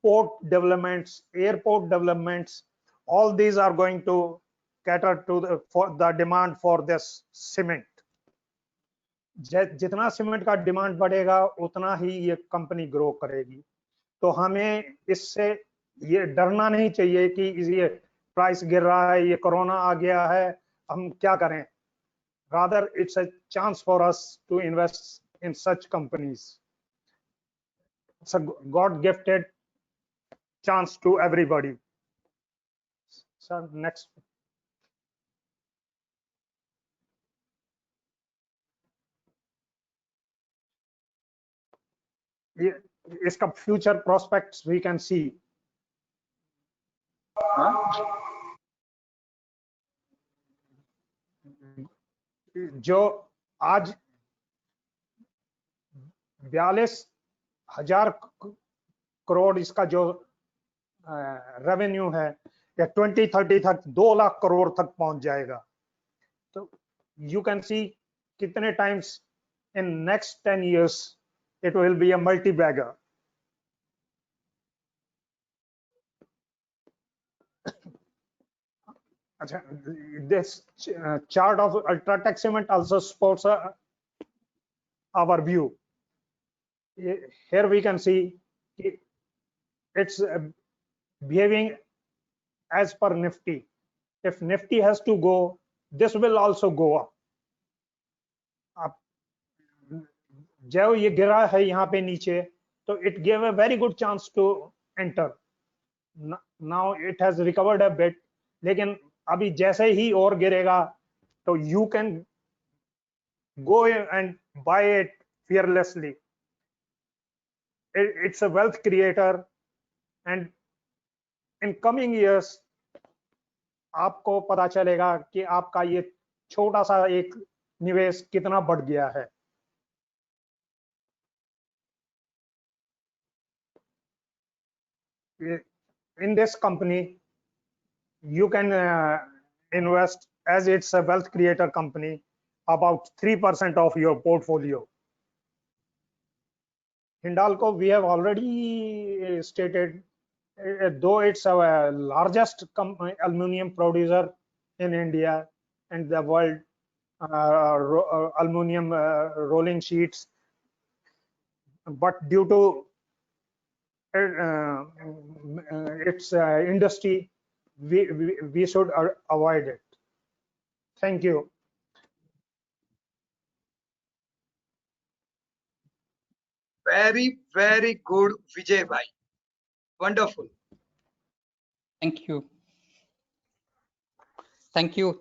port developments, airport developments, all these are going to cater to the demand for this cement. जितना cement का demand बढ़ेगा उतना ही ये company grow करेगी. तो हमें इससे ये डरना नहीं चाहिए कि ये प्राइस गिर रहा है, ये कोरोना आ गया है, हम क्या करें. Rather, it's a chance for us to invest in such companies. It's a God-gifted chance to everybody. So next. इसका future prospects we can see. जो आज 42,000 करोड़ इसका जो रेवेन्यू है, या 2030 तक 2 लाख करोड़ तक पहुंच जाएगा. तो यू कैन सी कितने times in next 10 years it will be a multi-bagger. This chart of Ultratech Cement also supports our view. Here we can see it's behaving as per Nifty. If Nifty has to go, this will also go up. जो ये गिरा है यहाँ पे नीचे, तो it gave a very good chance to enter. Now it has recovered a bit, लेकिन अभी जैसे ही और गिरेगा, तो you can go and buy it fearlessly. It's a wealth creator, and in coming years आपको पता चलेगा कि आपका ये छोटा सा एक निवेश कितना बढ़ गया है। In this company, you can invest, as it's a wealth creator company, about 3% of your portfolio. Hindalco, we have already stated, though it's a largest aluminum producer in India and the world, aluminum rolling sheets, but due to its industry, we should avoid it. Thank you. Very, very good, Vijay bhai. Wonderful. Thank you. Thank you,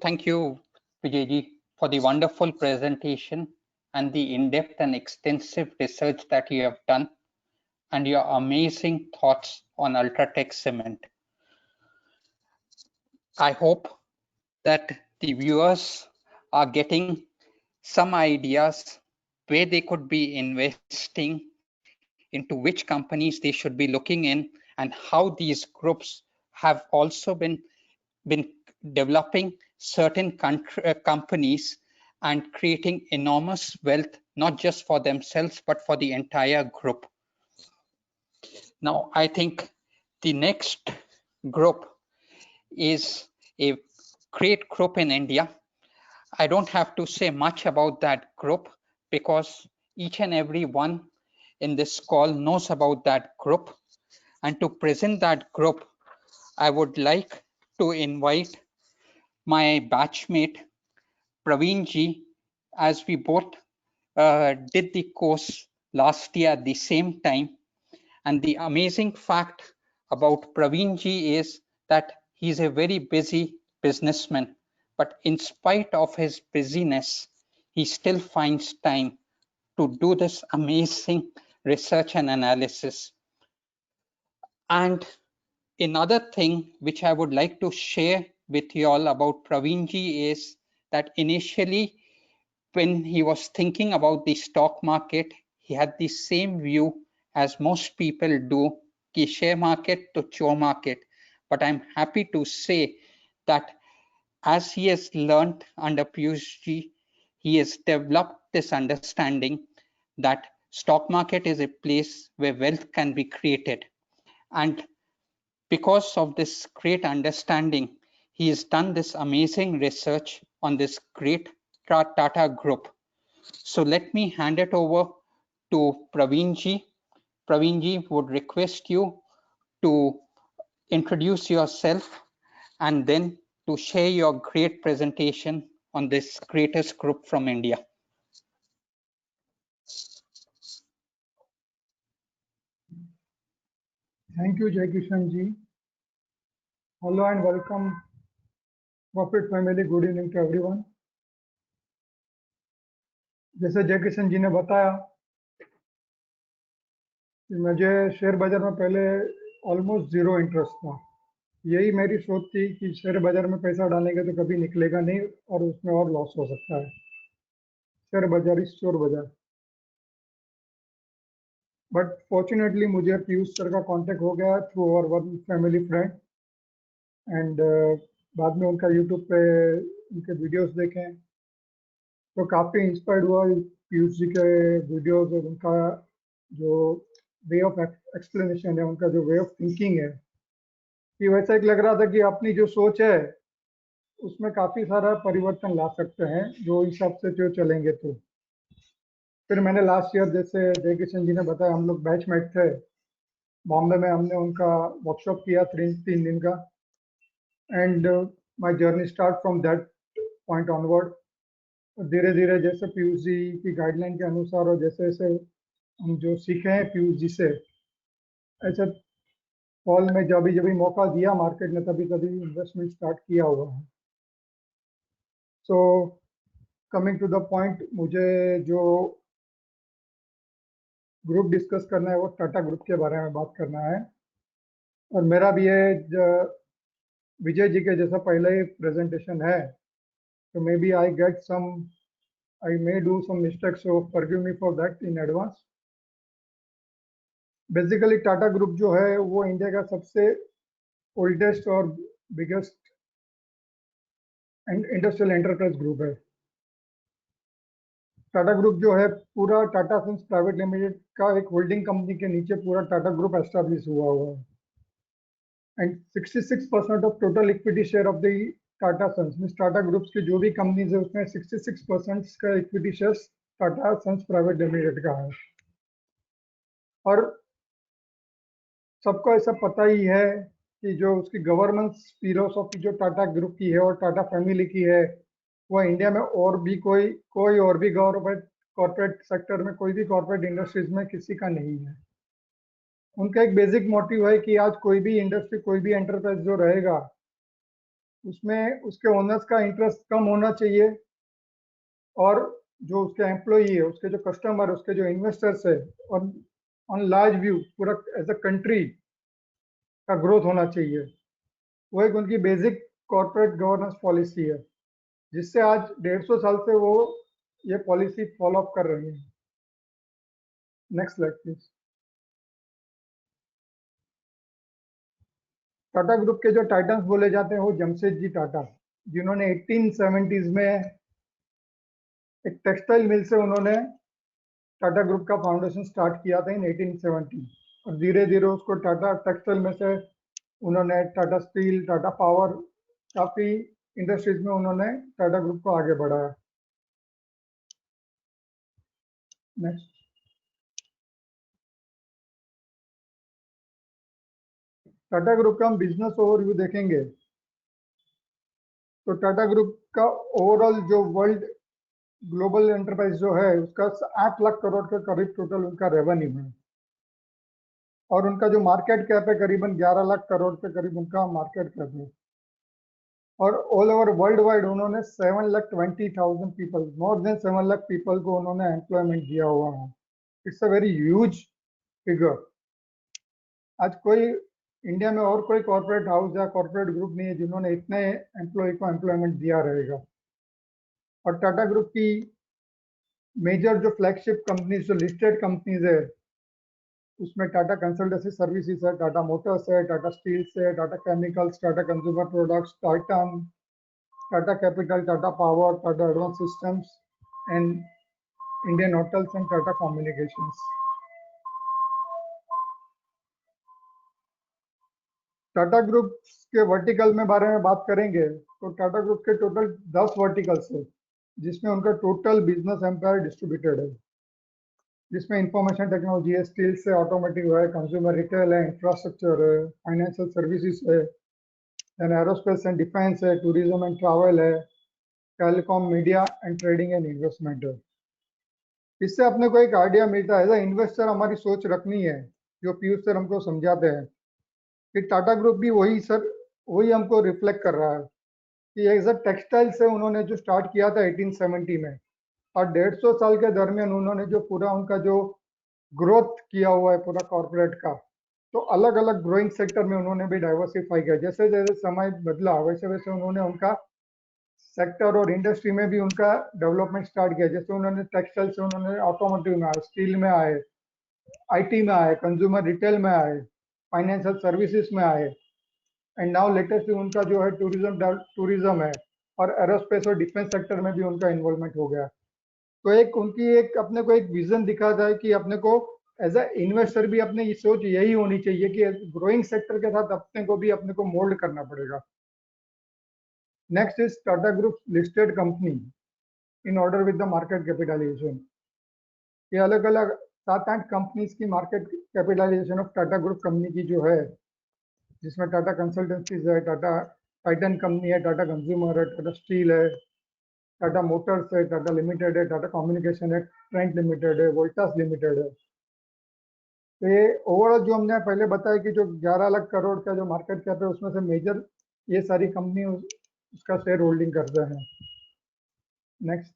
Vijayji, for the wonderful presentation and the in-depth and extensive research that you have done and your amazing thoughts on Ultratech Cement. I hope that the viewers are getting some ideas where they could be investing, into which companies they should be looking in, and how these groups have also been developing certain companies and creating enormous wealth, not just for themselves, but for the entire group. Now, I think the next group is a great group in India. I don't have to say much about that group because each and every one in this call knows about that group. And to present that group, I would like to invite my batchmate Praveen ji, as we both did the course last year at the same time. And the amazing fact about Praveen ji is that he's a very busy businessman, but in spite of his busyness, he still finds time to do this amazing research and analysis. And another thing which I would like to share with you all about Praveen ji is that initially, when he was thinking about the stock market, he had the same view as most people do, ki share market to chore market. But I'm happy to say that as he has learned under Piyush ji, he has developed this understanding that stock market is a place where wealth can be created. And because of this great understanding, he has done this amazing research on this great Tata group. So let me hand it over to Praveen ji. Praveen ji, would request you to introduce yourself and then to share your great presentation on this greatest group from India. Thank you, Jai Kishan ji. Hello and welcome, Profit family. Good evening to everyone. जैसे जय किशन जी ने बताया कि मुझे share बाजार में पहले almost zero interest था। यही मेरी सोच थी कि शेयर बाजार में पैसा डालेंगे तो कभी निकलेगा नहीं और उसमें और लॉस हो सकता है। शेयर बाजार इज चोर बाजार। बट फॉर्चुनेटली मुझे पीयूष सर का कांटेक्ट हो गया through hour one family friend and बाद में उनका यूट्यूब पे उनके वीडियोस देखे तो काफ़ी इंस्पायर्ड हुआ पीयूष जी के वीडियोस और उनका जो वे ऑफ एक्सप्लेनेशन है, उनका जो वे ऑफ थिंकिंग है, कि वैसा एक लग रहा था कि अपनी जो सोच है उसमें काफ़ी सारा परिवर्तन ला सकते हैं जो हिसाब से जो चलेंगे। तो फिर मैंने लास्ट ईयर, जैसे जय किशन जी ने बताया, हम लोग बैचमेट थे बॉम्बे में, हमने उनका वर्कशॉप किया 3 दिन का and my journey start from that point onward. धीरे धीरे जैसे पीयूष जी की गाइडलाइन के अनुसार और जैसे जैसे हम जो सीखे हैं पीयूष जी से, ऐसे फॉल में जब भी मौका दिया मार्केट ने तभी इन्वेस्टमेंट स्टार्ट किया हुआ है। So coming to the point, मुझे जो ग्रुप डिस्कस करना है वो टाटा ग्रुप के बारे में बात करना है। और मेरा भी ये विजय जी के जैसा पहले ही प्रेजेंटेशन है, तो maybe I may do some mistakes, so forgive me for that in advance. Basically Tata group जो है वो इंडिया का सबसे ओल्डेस्ट और बिगेस्ट इंडस्ट्रियल एंटरप्राइज ग्रुप है। टाटा ग्रुप जो है पूरा टाटा सन्स प्राइवेट लिमिटेड का एक होल्डिंग कंपनी के नीचे पूरा टाटा ग्रुप एस्टेब्लिश हुआ है। And 66% of total equity share of the Tata Sons means Tata groups की जो भी कंपनीज है उसमें 66% का equity share Tata Sons private limited का है। और सबको ऐसा पता ही है कि जो उसकी गवर्नेंस फिलोसॉफी जो टाटा ग्रुप की है और टाटा फैमिली की है, वह इंडिया में और भी कोई और भी कॉर्पोरेट सेक्टर में कोई भी कॉर्पोरेट इंडस्ट्रीज में किसी का नहीं है। उनका एक बेसिक मोटिव है कि आज कोई भी इंडस्ट्री कोई भी एंटरप्राइज जो रहेगा उसमें उसके ओनर्स का इंटरेस्ट कम होना चाहिए और जो उसके एम्प्लॉई है, उसके जो कस्टमर, उसके जो इन्वेस्टर्स है और ऑन लार्ज व्यू पूरा एज अ कंट्री का ग्रोथ होना चाहिए। वो एक उनकी बेसिक कॉर्पोरेट गवर्नेंस पॉलिसी है जिससे आज 150 साल से वो ये पॉलिसी फॉलो अप कर रही है। Next slide please. Tata group के जो टाइटन्स बोले जाते हैं वो जमशेदजी टाटा, जिन्होंने 1870s में एक टेक्सटाइल मिल से उन्होंने टाटा ग्रुप का फाउंडेशन स्टार्ट किया था इन 1870 और धीरे धीरे उसको टाटा टेक्सटाइल में से उन्होंने टाटा स्टील, टाटा पावर, काफी इंडस्ट्रीज में उन्होंने टाटा ग्रुप को आगे बढ़ाया। नेक्स्ट। टाटा ग्रुप का हम बिजनेस ओवरव्यू देखेंगे तो टाटा ग्रुप का ओवरऑल जो वर्ल्ड ग्लोबल एंटरप्राइज जो है उसका 8 लाख करोड़ के करीब टोटल उनका रेवेन्यू है और उनका जो मार्केट कैप है करीबन 11 लाख करोड़ के करीब उनका मार्केट कैप है। और ऑल ओवर वर्ल्ड वाइड उन्होंने 7,20,000 people, more than 7 lakh people को उन्होंने एम्प्लॉयमेंट दिया हुआ है। It's a very huge figure. आज कोई इंडिया में और कोई कॉर्पोरेट हाउस या कॉर्पोरेट ग्रुप नहीं है जिन्होंने इतने एम्प्लॉय को एम्प्लॉयमेंट दिया रहेगा। और टाटा ग्रुप की मेजर जो फ्लैगशिप कंपनीज, जो लिस्टेड कंपनीज है, उसमें टाटा कंसल्टेंसी सर्विसेज है, टाटा मोटर्स है, टाटा स्टील्स है, Tata chemicals, Tata consumer products, Titan, Tata capital, Tata power, Tata advance systems and Indian hotels and Tata communications. Tata group के वर्टिकल में बारे में बात करेंगे तो टाटा ग्रुप के टोटल 10 वर्टिकल्स है जिसमें उनका टोटल बिजनेस एम्पायर डिस्ट्रीब्यूटेड है, जिसमें इंफॉर्मेशन टेक्नोलॉजी है, स्टील से, ऑटोमोटिव है, कंज्यूमर रिटेल है, इंफ्रास्ट्रक्चर है, फाइनेंशियल सर्विसेज है, देन एरोस्पेस एंड डिफेंस है, टूरिज्म एंड ट्रैवल है, telecom, media and trading and investment है। इससे अपने को एक आइडिया मिलता है, एज अ इन्वेस्टर हमारी सोच रखनी है जो पीयूष सर हमको समझाते हैं कि टाटा ग्रुप भी वही हमको रिफ्लेक्ट कर रहा है कि एज अ टेक्सटाइल से उन्होंने जो स्टार्ट किया था 1870 में और 150 साल के दरमियान उन्होंने जो पूरा उनका जो ग्रोथ किया हुआ है पूरा कॉर्पोरेट का, तो अलग अलग ग्रोइंग सेक्टर में उन्होंने भी डाइवर्सिफाई किया। जैसे जैसे समय बदला वैसे वैसे उन्होंने उनका सेक्टर और इंडस्ट्री में भी उनका डेवलपमेंट स्टार्ट किया। जैसे उन्होंने टेक्सटाइल से उन्होंने ऑटोमोटिव में आए, स्टील में आए, आईटी में आए, कंज्यूमर रिटेल में आए, फाइनेंशियल सर्विसेज में आए एंड नाउ लेटेस्ट उनका जो है टूरिज्म है और एरोस्पेस और डिफेंस सेक्टर में भी उनका इन्वॉल्वमेंट हो गया। तो एक उनकी एक अपने को एक विजन दिखाता है कि अपने को एज अ इन्वेस्टर भी अपने ये सोच यही होनी चाहिए कि ग्रोइंग सेक्टर के साथ अपने को भी अपने को मोल्ड करना पड़ेगा। Next is Tata group listed company in order with the market capitalisation. ये अलग अलग 7-8 कंपनीज की market capitalisation of Tata group company की जो है, जिसमें टाटा कंसल्टेंसीज है, टाटा टाइटन कंपनी है, टाटा कंज्यूमर है, टाटा स्टील है, टाटा मोटर्स है, टाटा लिमिटेड है, टाटा कम्युनिकेशन है, ट्रेंट लिमिटेड है, वोल्टास लिमिटेड है। तो ये ओवरऑल जो हमने पहले बताया कि जो 11 लाख करोड़ का जो मार्केट कैप है उसमें से मेजर ये सारी कंपनी उसका शेयर होल्डिंग करते हैं। नेक्स्ट।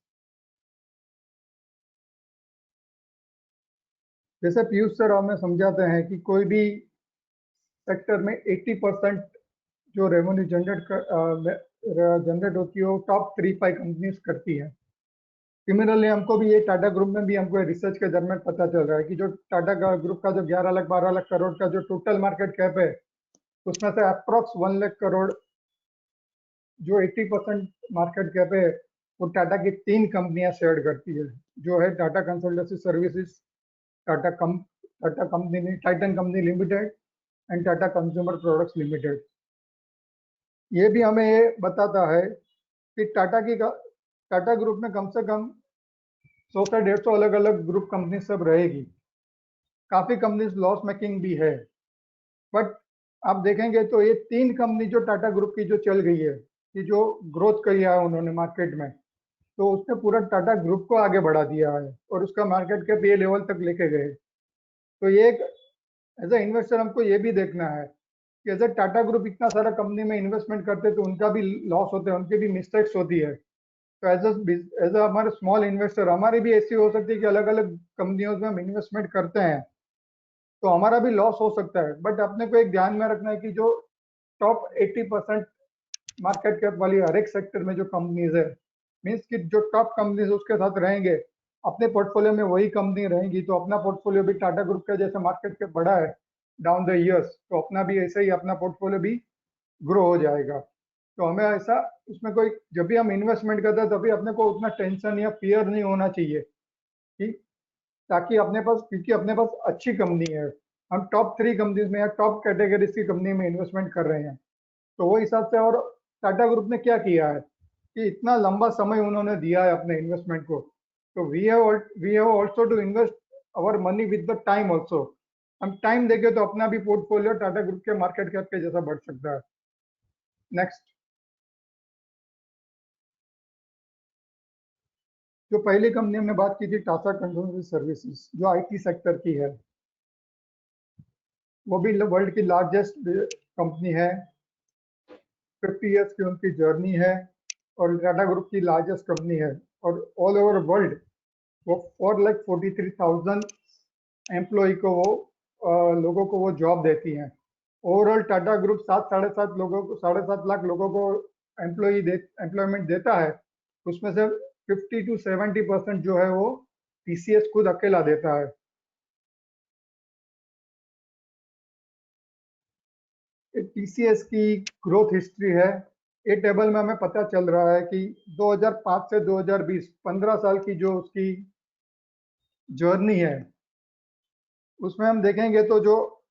जैसे पीयूष सर हमें समझाते हैं कि कोई भी सेक्टर में 80% जो रेवेन्यू जनरेट होती है वो टॉप 3-5 कंपनीज करती है। सिमिलरली हमको भी ये टाटा ग्रुप में भी हमको रिसर्च के दरमियान पता चल रहा है कि जो टाटा ग्रुप का जो 11 लाख 12 लाख करोड़ का जो टोटल मार्केट कैप है उसमें से अप्रॉक्स 1 लाख करोड़ जो 80% मार्केट कैप है वो टाटा की 3 कंपनियां शेयर करती है, जो है Tata consultancy services, Tata company Titan company limited and Tata consumer products limited. ये भी हमें ये बताता है कि टाटा ग्रुप में कम से कम 100 से 150 अलग अलग ग्रुप कंपनी सब रहेगी। काफी कंपनीज लॉस मेकिंग भी है, बट आप देखेंगे तो ये 3 कंपनी जो टाटा ग्रुप की जो चल गई है कि जो ग्रोथ किया है उन्होंने मार्केट में, तो उसने पूरा टाटा ग्रुप को आगे बढ़ा दिया है और उसका मार्केट कैप ये लेवल तक लेके गए। तो ये एक एज ए इन्वेस्टर हमको ये भी देखना है कि एज ए टाटा ग्रुप इतना सारा कंपनी में इन्वेस्टमेंट करते तो उनका भी लॉस होते हैं, उनकी भी मिस्टेक्स होती है। तो एज ए हमारे स्मॉल इन्वेस्टर हमारी भी ऐसी हो सकती है कि अलग अलग कंपनियों में हम इन्वेस्टमेंट करते हैं तो हमारा भी लॉस हो सकता है, बट अपने को एक ध्यान में रखना है कि जो टॉप 80% मार्केट कैप वाली हर एक सेक्टर में जो कंपनीज है, मीन्स कि जो टॉप कंपनीज उसके साथ रहेंगे, अपने पोर्टफोलियो में वही कंपनी रहेंगी, तो अपना पोर्टफोलियो भी टाटा ग्रुप का जैसे मार्केट कैप बढ़ा है डाउन द ईयर्स, तो अपना भी ऐसे ही अपना पोर्टफोलियो भी ग्रो हो जाएगा। तो हमें ऐसा उसमें कोई जब भी हम इन्वेस्टमेंट करते हैं तभी अपने को उतना टेंशन या फियर नहीं होना चाहिए कि ताकि अपने पास, क्योंकि अपने पास अच्छी कंपनी है, हम टॉप 3 कंपनीज में या टॉप कैटेगरीज की कंपनी में इन्वेस्टमेंट कर रहे हैं, तो वो हिसाब से। और टाटा ग्रुप ने क्या किया है कि इतना लंबा समय उन्होंने दिया है अपने इन्वेस्टमेंट को, तो we have also to invest our money with the time also. हम टाइम देंगे तो अपना भी पोर्टफोलियो टाटा ग्रुप के मार्केट कैप के जैसा बढ़ सकता है। नेक्स्ट, जो पहली कंपनी हमने बात की थी टाटा कंसल्टेंसी सर्विसेज, जो आईटी सेक्टर की है, वो भी वर्ल्ड की लार्जेस्ट कंपनी है। 50 इयर्स की उनकी जर्नी है और टाटा ग्रुप की लार्जेस्ट कंपनी है और ऑल ओवर वर्ल्ड वो 4,43,000 एम्प्लॉय को वो लोगों को वो जॉब देती हैं। ओवरऑल टाटा ग्रुप 7.5 लाख लोगों को एम्प्लॉयमेंट देता है, उसमें से 50 to 70% जो है वो टीसीएस खुद अकेला देता है। टीसीएस की ग्रोथ हिस्ट्री है, ये टेबल में हमें पता चल रहा है कि 2005 से 2020 15 साल की जो उसकी जर्नी है, उसमें हम देखेंगे तो जो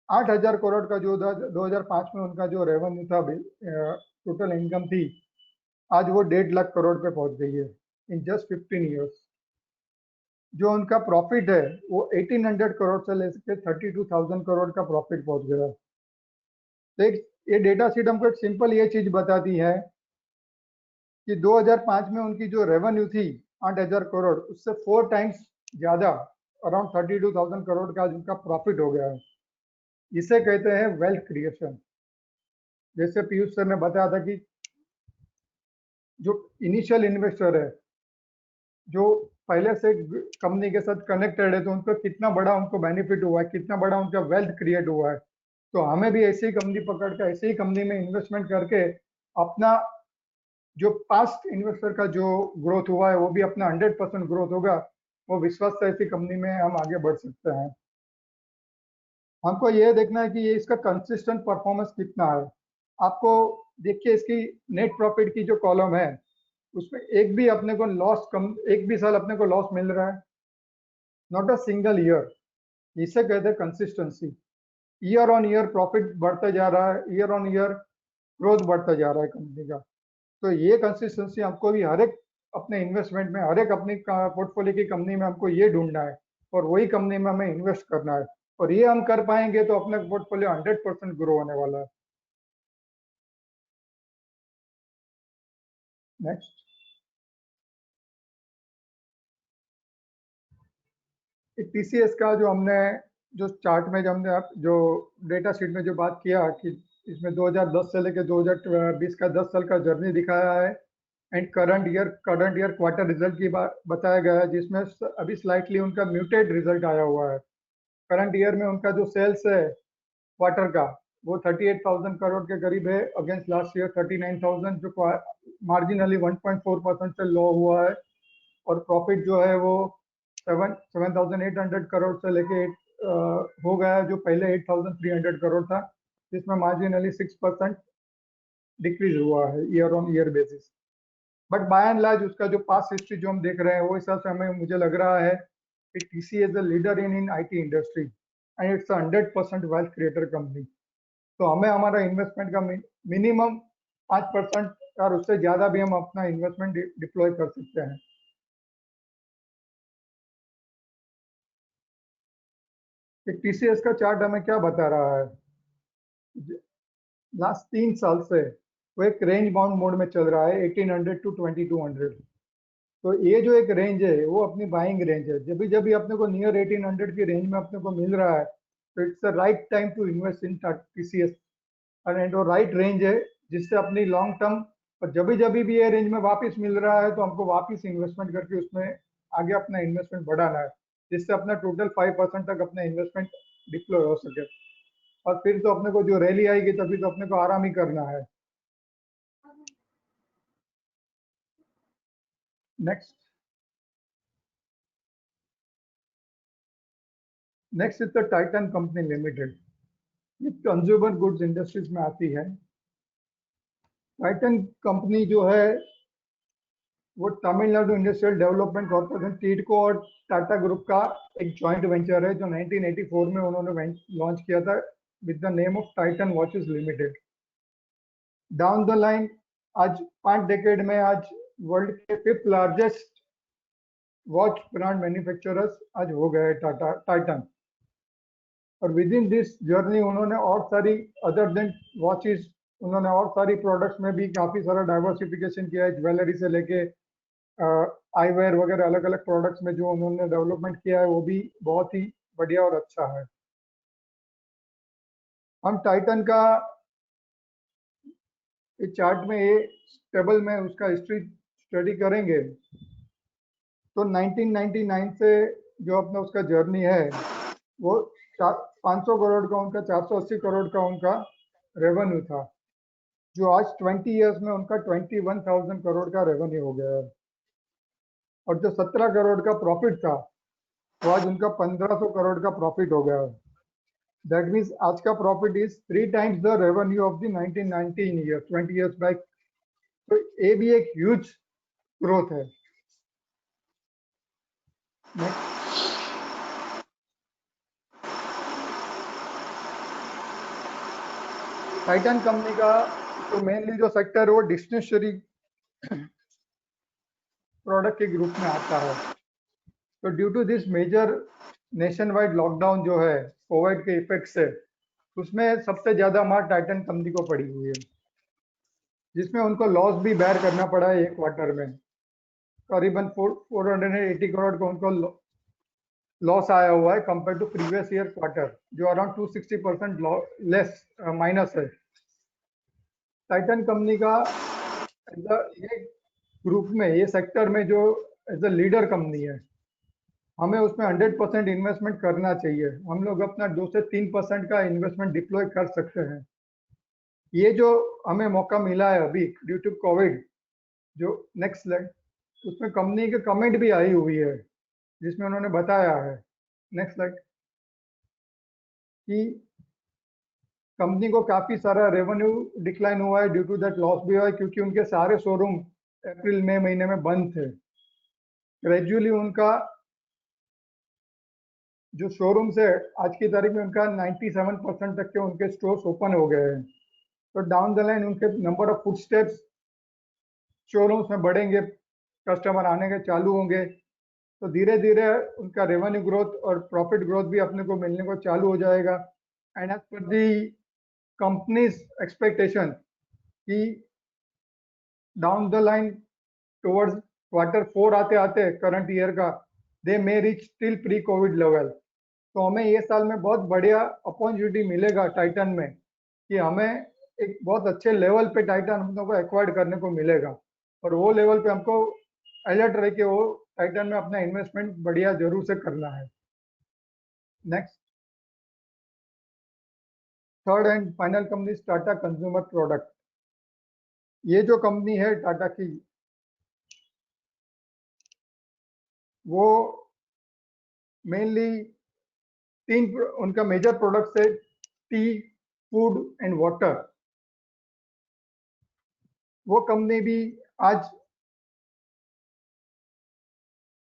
8,000 करोड़ का जो 2005 में उनका जो रेवेन्यू था, टोटल इनकम थी, आज वो 1.5 लाख करोड़ पे पहुंच गई है इन जस्ट 15 ईयर्स। जो उनका प्रॉफिट है वो 1,800 करोड़ से लेकर 32,000 करोड़ का प्रॉफिट पहुंच गया। तो ये डेटा शीट हमको एक सिंपल ये चीज बताती है कि 2005 में उनकी जो रेवेन्यू थी 8,000 करोड़, उससे 4 टाइम्स ज्यादा अराउंड 32,000 करोड़ का उनका प्रॉफिट हो गया है। इसे कहते हैं वेल्थ क्रिएशन। जैसे पीयूष सर ने बताया था कि जो इनिशियल इन्वेस्टर है, जो पहले से कंपनी के साथ कनेक्टेड है, तो उनको कितना बड़ा उनको बेनिफिट हुआ है, कितना बड़ा उनका वेल्थ क्रिएट हुआ है। तो हमें भी ऐसी कंपनी पकड़ के ऐसी ही कंपनी में इन्वेस्टमेंट करके अपना जो पास्ट इन्वेस्टर का जो ग्रोथ हुआ है वो भी अपना 100% ग्रोथ होगा, वो विश्वास से ऐसी कंपनी में हम आगे बढ़ सकते हैं। हमको ये देखना है कि ये इसका कंसिस्टेंट परफॉर्मेंस कितना है। आपको देखिए इसकी नेट प्रॉफिट की जो कॉलम है उसमें एक भी अपने को एक भी साल अपने को लॉस मिल रहा है, नॉट अ सिंगल ईयर। इसे कहते हैं consistency. Year on year profit बढ़ता जा रहा है, ईयर ऑन ईयर ग्रोथ बढ़ता जा रहा है कंपनी का। तो ये कंसिस्टेंसी हमको भी हर एक अपने इन्वेस्टमेंट में, हर एक अपनी पोर्टफोलियो की कंपनी में हमको ये ढूंढना है और वही कंपनी में हमें इन्वेस्ट करना है, और ये हम कर पाएंगे तो अपना पोर्टफोलियो 100% ग्रो होने वाला है। नेक्स्ट, टीसीएस का जो हमने जो चार्ट में जो हमने जो डेटा शीट में जो बात किया कि इसमें 2010 से लेकर 2020 का 10 साल का जर्नी दिखाया है and current year quarter result की बात बताया गया है, जिसमें अभी स्लाइटली उनका म्यूटेड रिजल्ट आया हुआ है। करंट ईयर में उनका जो सेल्स है क्वार्टर का वो 38,000 करोड़ के करीब है अगेंस्ट लास्ट ईयर 39,000, जो मार्जिनली 1.4% से लो हुआ है। और प्रॉफिट जो है वो 7,800 करोड़ से लेके हो गया, जो पहले 8,300 करोड़ था, जिसमें मार्जिनली 6% डिक्रीज हुआ है year on year basis. But by and large उसका जो पास्ट हिस्ट्री जो हम देख रहे हैं वो हिसाब से हमें मुझे लग रहा है कि TC is the leader in IT industry and it's 100% wealth creator company. तो हमें हमारा इन्वेस्टमेंट का मिनिमम 5% और उससे ज्यादा भी हम अपना इन्वेस्टमेंट डिप्लॉय कर सकते हैं। टीसीएस का चार्ट हमें क्या बता रहा है, लास्ट 3 साल से वो एक रेंज बाउंड मोड में चल रहा है 1800 टू 2200। तो ये जो एक रेंज है वो अपनी बाइंग रेंज है। जब भी अपने को नियर 1800 की रेंज में अपने को मिल रहा है तो it's the right time to invest in TCS. And वो राइट रेंज है जिससे अपनी लॉन्ग टर्म, और जब भी ये रेंज में वापस मिल रहा है तो हमको वापस इन्वेस्टमेंट करके उसमें आगे अपना इन्वेस्टमेंट बढ़ाना है, जिससे अपना टोटल 5% तक अपना इन्वेस्टमेंट डिप्लॉय हो सके। और फिर तो अपने को जो रैली आएगी तभी तो अपने को आराम ही करना है। Next is the Titan company limited. ये कंज्यूमर गुड्स इंडस्ट्रीज में आती है। टाइटन कंपनी जो है वो तमिलनाडु इंडस्ट्रियल डेवलपमेंट कॉर्पोरेशन टीडको और टाटा ग्रुप का एक जॉइंट वेंचर है, जो 1984 में उन्होंने लॉन्च किया था with the name of Titan watches limited. Down the line आज 5 डेकेड में आज वर्ल्ड के 5th largest watch brand manufacturers आज हो गए टाइटन। और विद इन दिस जर्नी उन्होंने और सारी अदर देन वॉचेस, उन्होंने और सारी प्रोडक्ट्स में भी काफी सारा डाइवर्सिफिकेशन किया है। ज्वेलरी से लेके आईवेयर वगैरह अलग अलग प्रोडक्ट्स में जो उन्होंने डेवलपमेंट किया है वो भी बहुत ही बढ़िया और अच्छा है। हम टाइटन का इस चार्ट में ये टेबल में उसका हिस्ट्री स्टडी करेंगे तो 1999 से जो अपना उसका जर्नी है वो 500 करोड़ का उनका 480 करोड़ का उनका रेवेन्यू था, जो आज 20 इयर्स में उनका 21,000 करोड़ का रेवेन्यू हो गया है। और जो 17 करोड़ का प्रॉफिट था तो आज उनका 1500 करोड़ का प्रॉफिट हो गया है। दैट मीन्स आज का profit is 3 times the revenue of the 1919 year 20 years back. तो ये भी एक ह्यूज ग्रोथ है। टाइटन कंपनी का तो मेनली जो सेक्टर है वो डिस्टिशनरी प्रोडक्ट के ग्रुप में आता है। तो due to this major nationwide lockdown जो है कोविड के इफेक्ट से, उसमें सबसे ज्यादा मार टाइटन कंपनी को पड़ी हुई है, जिसमें उनको लॉस भी बेयर करना पड़ा है एक क्वार्टर में। करीबन 480 करोड़ का उनको लॉस आया हुआ है compare to previous year quarter, जो अराउंड 260% लेस माइनस है। टाइटन कंपनी का ये ग्रुप में, ये सेक्टर में जो एज अ लीडर कंपनी है, हमें उसमें 100% इन्वेस्टमेंट करना चाहिए। हम लोग अपना 2 से 3% का इन्वेस्टमेंट डिप्लॉय कर सकते हैं। ये जो हमें मौका मिला है अभी ड्यू टू कोविड, जो नेक्स्ट स्लाइड, उसमें कंपनी के कमेंट भी आई हुई है जिसमें उन्होंने बताया है, नेक्स्ट स्लाइड, कि कंपनी को काफी सारा रेवेन्यू डिक्लाइन हुआ है, ड्यू टू दैट लॉस भी हुआ है क्योंकि उनके सारे शोरूम अप्रैल मई महीने में बंद थे। ग्रेजुअली उनका जो शोरूम से आज की तारीख में उनका 97% तक के उनके स्टोर्स ओपन हो गए हैं। तो डाउन द लाइन उनके number of foot steps showrooms में बढ़ेंगे, कस्टमर आने के चालू होंगे, तो धीरे धीरे उनका रेवेन्यू ग्रोथ और प्रॉफिट ग्रोथ भी अपने को मिलने को चालू हो जाएगा। And as per the companies expectation कि down the line towards Q4 आते आते करंट ईयर का they may reach till pre Covid level. तो हमें ये साल में बहुत बढ़िया अपॉर्चुनिटी मिलेगा टाइटन में कि हमें एक बहुत अच्छे लेवल पे टाइटन हम लोग को एक्वायर्ड करने को मिलेगा, और वो लेवल पे हमको अलर्ट रह के वो टाइटन में अपना इन्वेस्टमेंट बढ़िया जरूर से करना है। Next third and final company Tata consumer product. ये जो कंपनी है टाटा की, वो मेनली उनका मेजर प्रोडक्ट्स है टी, फूड एंड वाटर। वो कंपनी भी आज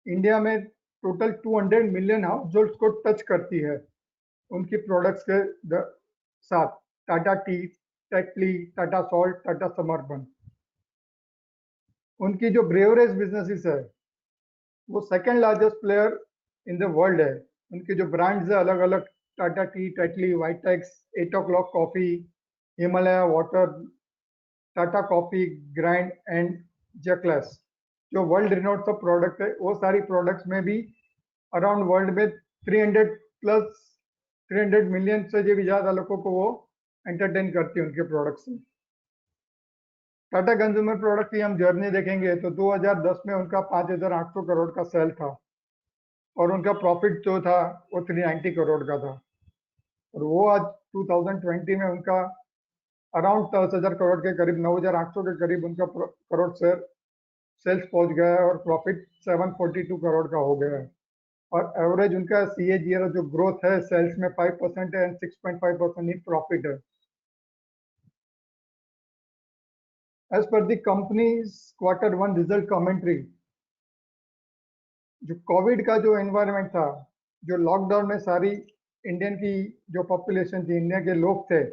इंडिया में टोटल 200 मिलियन हाउस होल्ड्स को टच करती है उनकी प्रोडक्ट्स के साथ। Tata tea, Tetley, Tata salt, Tata समर्पण। उनकी जो ब्रेवरेज बिजनेसेस है वो second largest player in the world है। उनके जो ब्रांड्स है अलग अलग, Tata tea, Tetley, Vitax, 8 o'clock coffee, Himalaya water, Tata coffee grind and जैकलेस, जो वर्ल्ड रिनोड सब प्रोडक्ट है, वो सारी प्रोडक्ट्स में भी अराउंड वर्ल्ड में 300 मिलियन से भी ज्यादा लोगों को वो एंटरटेन करती है उनके प्रोडक्ट्स से। टाटा कंज्यूमर प्रोडक्ट की हम जर्नी देखेंगे तो 2010 में उनका 5,800 करोड़ का सेल था और उनका प्रॉफिट जो था वो 390 करोड़ का था, और वो आज 2020 में उनका अराउंड 10,000 करोड़ के करीब, 9,800 के करीब उनका करोड़ सेल्स पहुंच गया है और प्रॉफिट 742 करोड़ का हो गया है। और एवरेज उनका CAGR जो ग्रोथ है सेल्स में 5% है एंड 6.5% ही प्रॉफिट है। As per the company's Q1 result commentary, जो कोविड का जो एनवायरनमेंट था, जो लॉकडाउन में सारी इंडियन की जो पॉपुलेशन थी, इंडिया के लोग थे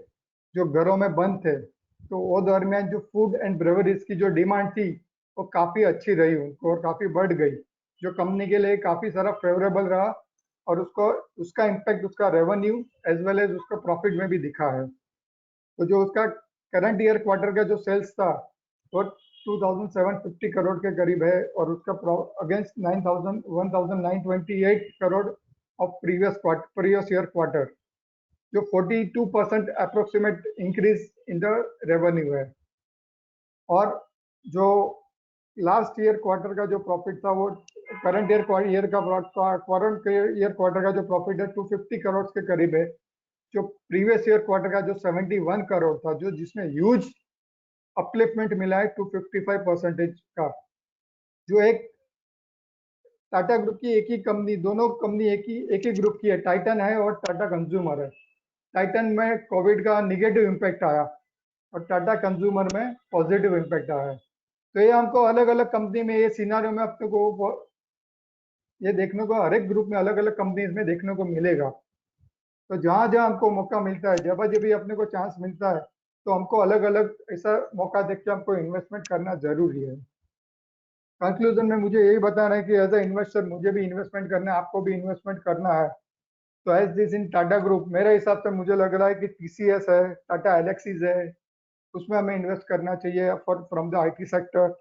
जो घरों में बंद थे, तो वो दरमियान जो फूड एंड ब्रेवरीज की जो डिमांड थी वो काफ़ी अच्छी रही उनको और काफ़ी बढ़ गई, जो कंपनी के लिए काफ़ी सारा फेवरेबल रहा और उसका इम्पैक्ट उसका रेवेन्यू एज वेल एज उसका प्रॉफिट में भी दिखा है। तो जो उसका करंट ईयर क्वार्टर का जो सेल्स था वो 2,750 करोड़ के करीब है और उसका against 1,928 crore of previous year quarter, जो 42% approximate increase in the revenue है। और जो लास्ट ईयर क्वार्टर का जो प्रॉफिट था वो करंट ईयर क्वार्टर का जो प्रॉफिट है 250 करोड़ के करीब है, जो प्रीवियस ईयर क्वार्टर का जो 71 करोड़ था, जो जिसमें ह्यूज अपलिफ्टमेंट मिला है 255% का। जो एक टाटा ग्रुप की एक ही कंपनी, दोनों कंपनी एक ही ग्रुप की है, टाइटन है और टाटा कंज्यूमर है। टाइटन में कोविड का निगेटिव इम्पैक्ट आया और टाटा कंज्यूमर में पॉजिटिव इम्पैक्ट आया है। तो ये हमको अलग अलग कंपनी में, ये सिनारियो में अपने को ये देखने को हर एक ग्रुप में अलग अलग कंपनीज में देखने को मिलेगा। तो जहां जहां हमको मौका मिलता है, जब भी अपने को चांस मिलता है, तो हमको अलग अलग ऐसा मौका देख के हमको इन्वेस्टमेंट करना जरूरी है। कंक्लूजन में मुझे यही बताना है कि एज ए इन्वेस्टर मुझे भी इन्वेस्टमेंट करना है, आपको भी इन्वेस्टमेंट करना है। तो as this in Tata group, मेरे हिसाब से मुझे लग रहा है कि TCS है, टाटा एलेक्सीज है, उसमें हमें इन्वेस्ट करना चाहिए from the IT sector.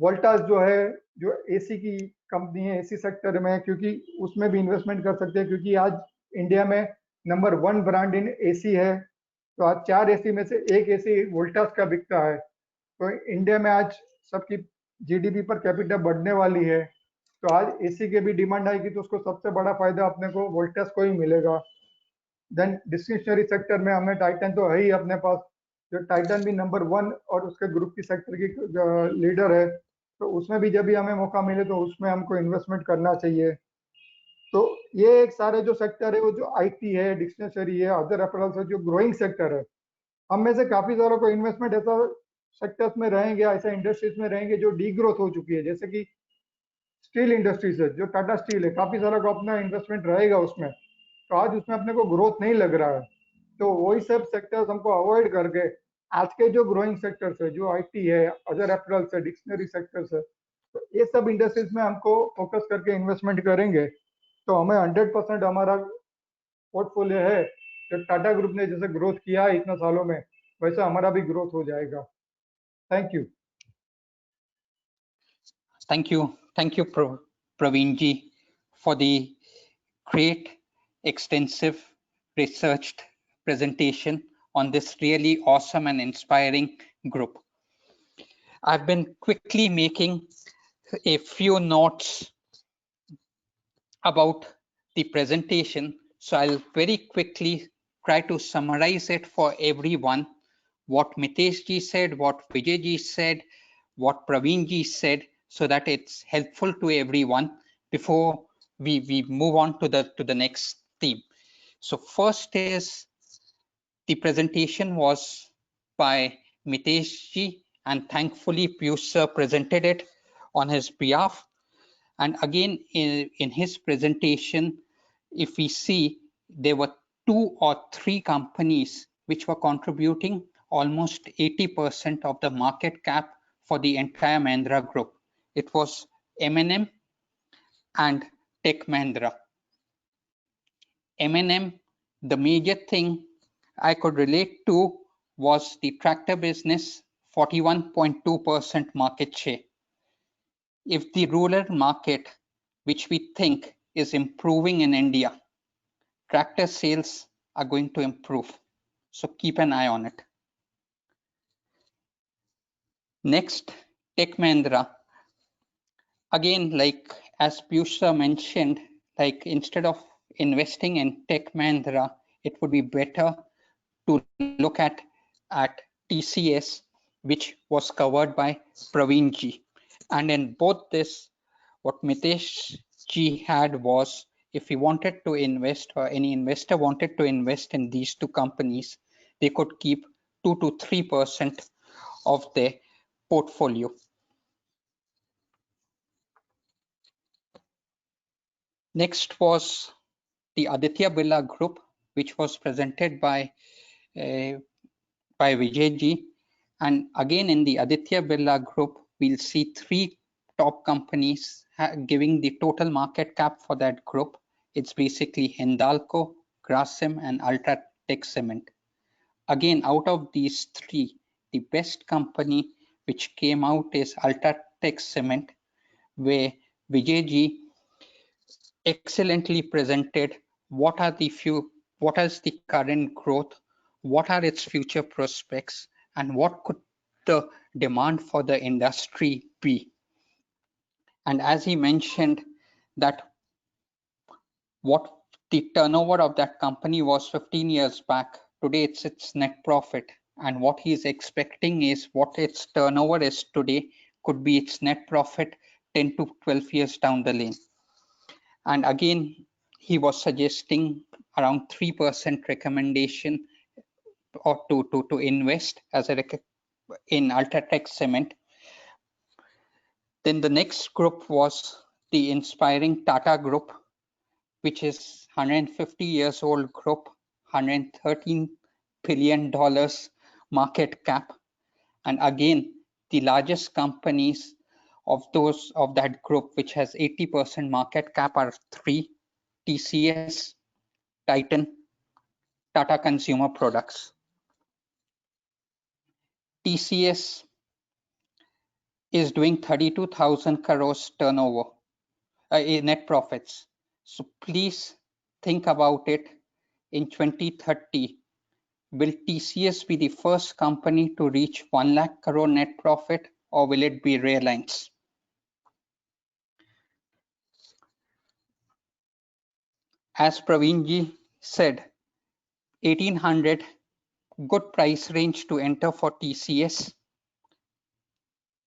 Voltas जो है, जो AC की कंपनी है, AC सेक्टर में, क्योंकि उसमें भी इन्वेस्टमेंट कर सकते हैं, क्योंकि आज इंडिया में नंबर 1 ब्रांड इन AC है। तो आज 4 AC में से 1 AC वोल्टास का बिकता है। तो इंडिया में आज सबकी GDP पर कैपिटा बढ़ने वाली है, तो आज AC के भी डिमांड आएगी, तो उसको सबसे बड़ा फायदा अपने को वोल्टास को ही मिलेगा। देन डिस्क्रिशनरी सेक्टर में हमें टाइटन तो है ही अपने पास, जो टाइटन भी नंबर 1 और उसके ग्रुप की सेक्टर की लीडर है, तो उसमें भी जब भी हमें मौका मिले तो उसमें हमको इन्वेस्टमेंट करना चाहिए। तो ये एक सारे जो सेक्टर है, वो जो IT है, डिस्क्रिशनरी है, अदर अपरेल्स है, जो ग्रोइंग सेक्टर है, हम में से काफी सारों को इन्वेस्टमेंट ऐसा सेक्टर्स में रहेंगे, ऐसा इंडस्ट्रीज में रहेंगे जो डी ग्रोथ हो चुकी है, जैसे कि स्टील इंडस्ट्रीज है, जो टाटा स्टील है, काफी सारा को अपना इन्वेस्टमेंट रहेगा उसमें, तो आज उसमें अपने को ग्रोथ नहीं लग रहा है। तो वही सब सेक्टर्स हमको अवॉइड करके आज के जो ग्रोइंग सेक्टर्स है, जो IT है, अदर अपरेल्स है, डिक्शनरी सेक्टर्स है, तो ये सब इंडस्ट्रीज में हमको फोकस करके इन्वेस्टमेंट करेंगे तो हमें 100% हमारा पोर्टफोलियो है, जो टाटा ग्रुप ने जैसे ग्रोथ किया है इतना सालों में, वैसा हमारा भी ग्रोथ हो जाएगा। Thank you. Thank you, Praveen ji, for the great, extensive, researched presentation on this really awesome and inspiring group. I've been quickly making a few notes about the presentation, so I'll very quickly try to summarize it for everyone, what Mitesh ji said, what Vijay ji said, what Praveen ji said, so that it's helpful to everyone before we move on to the next theme. So first is the presentation was by Mitesh ji, and thankfully Piyush sir presented it on his behalf. And again, in his presentation, if we see, there were 2 or 3 companies which were contributing almost 80% of the market cap for the entire Mahindra group. It was M&M and Tech Mahindra. M&M, the major thing I could relate to was the tractor business, 41.2% market share. If the rural market, which we think is improving in India, tractor sales are going to improve. So keep an eye on it. Next, Tech Mahindra. Again, like as Piyush sir mentioned, like instead of investing in Tech Mahindra, it would be better to look at TCS, which was covered by Praveen ji. And in both this, what Mitesh ji had was, if he wanted to invest or any investor wanted to invest in these 2 companies, they could keep 2 to 3% of their portfolio. Next was the Aditya Birla Group, which was presented by Vijay ji. And again, in the Aditya Birla Group, we'll see 3 top companies giving the total market cap for that group. It's basically Hindalco, Grasim, and Ultratech Cement. Again, out of these 3, the best company which came out is Ultratech Cement, where Vijay ji excellently presented what is the current growth, what are its future prospects, and what could the demand for the industry be. And as he mentioned that what the turnover of that company was 15 years back, today it's its net profit, and what he's expecting is what its turnover is today could be its net profit 10 to 12 years down the lane. And again, he was suggesting around 3% recommendation or to invest as in Ultratech Cement. Then the next group was the inspiring Tata Group, which is 150 years old group, $113 billion market cap. And again, the largest companies of that group, which has 80% market cap, are 3: TCS, Titan, Tata Consumer Products. TCS is doing 32,000 crores turnover, net profits. So please think about it. In 2030, will TCS be the first company to reach 1 lakh crore net profit, or will it be Reliance? As Praveen ji said, 1800 good price range to enter for TCS.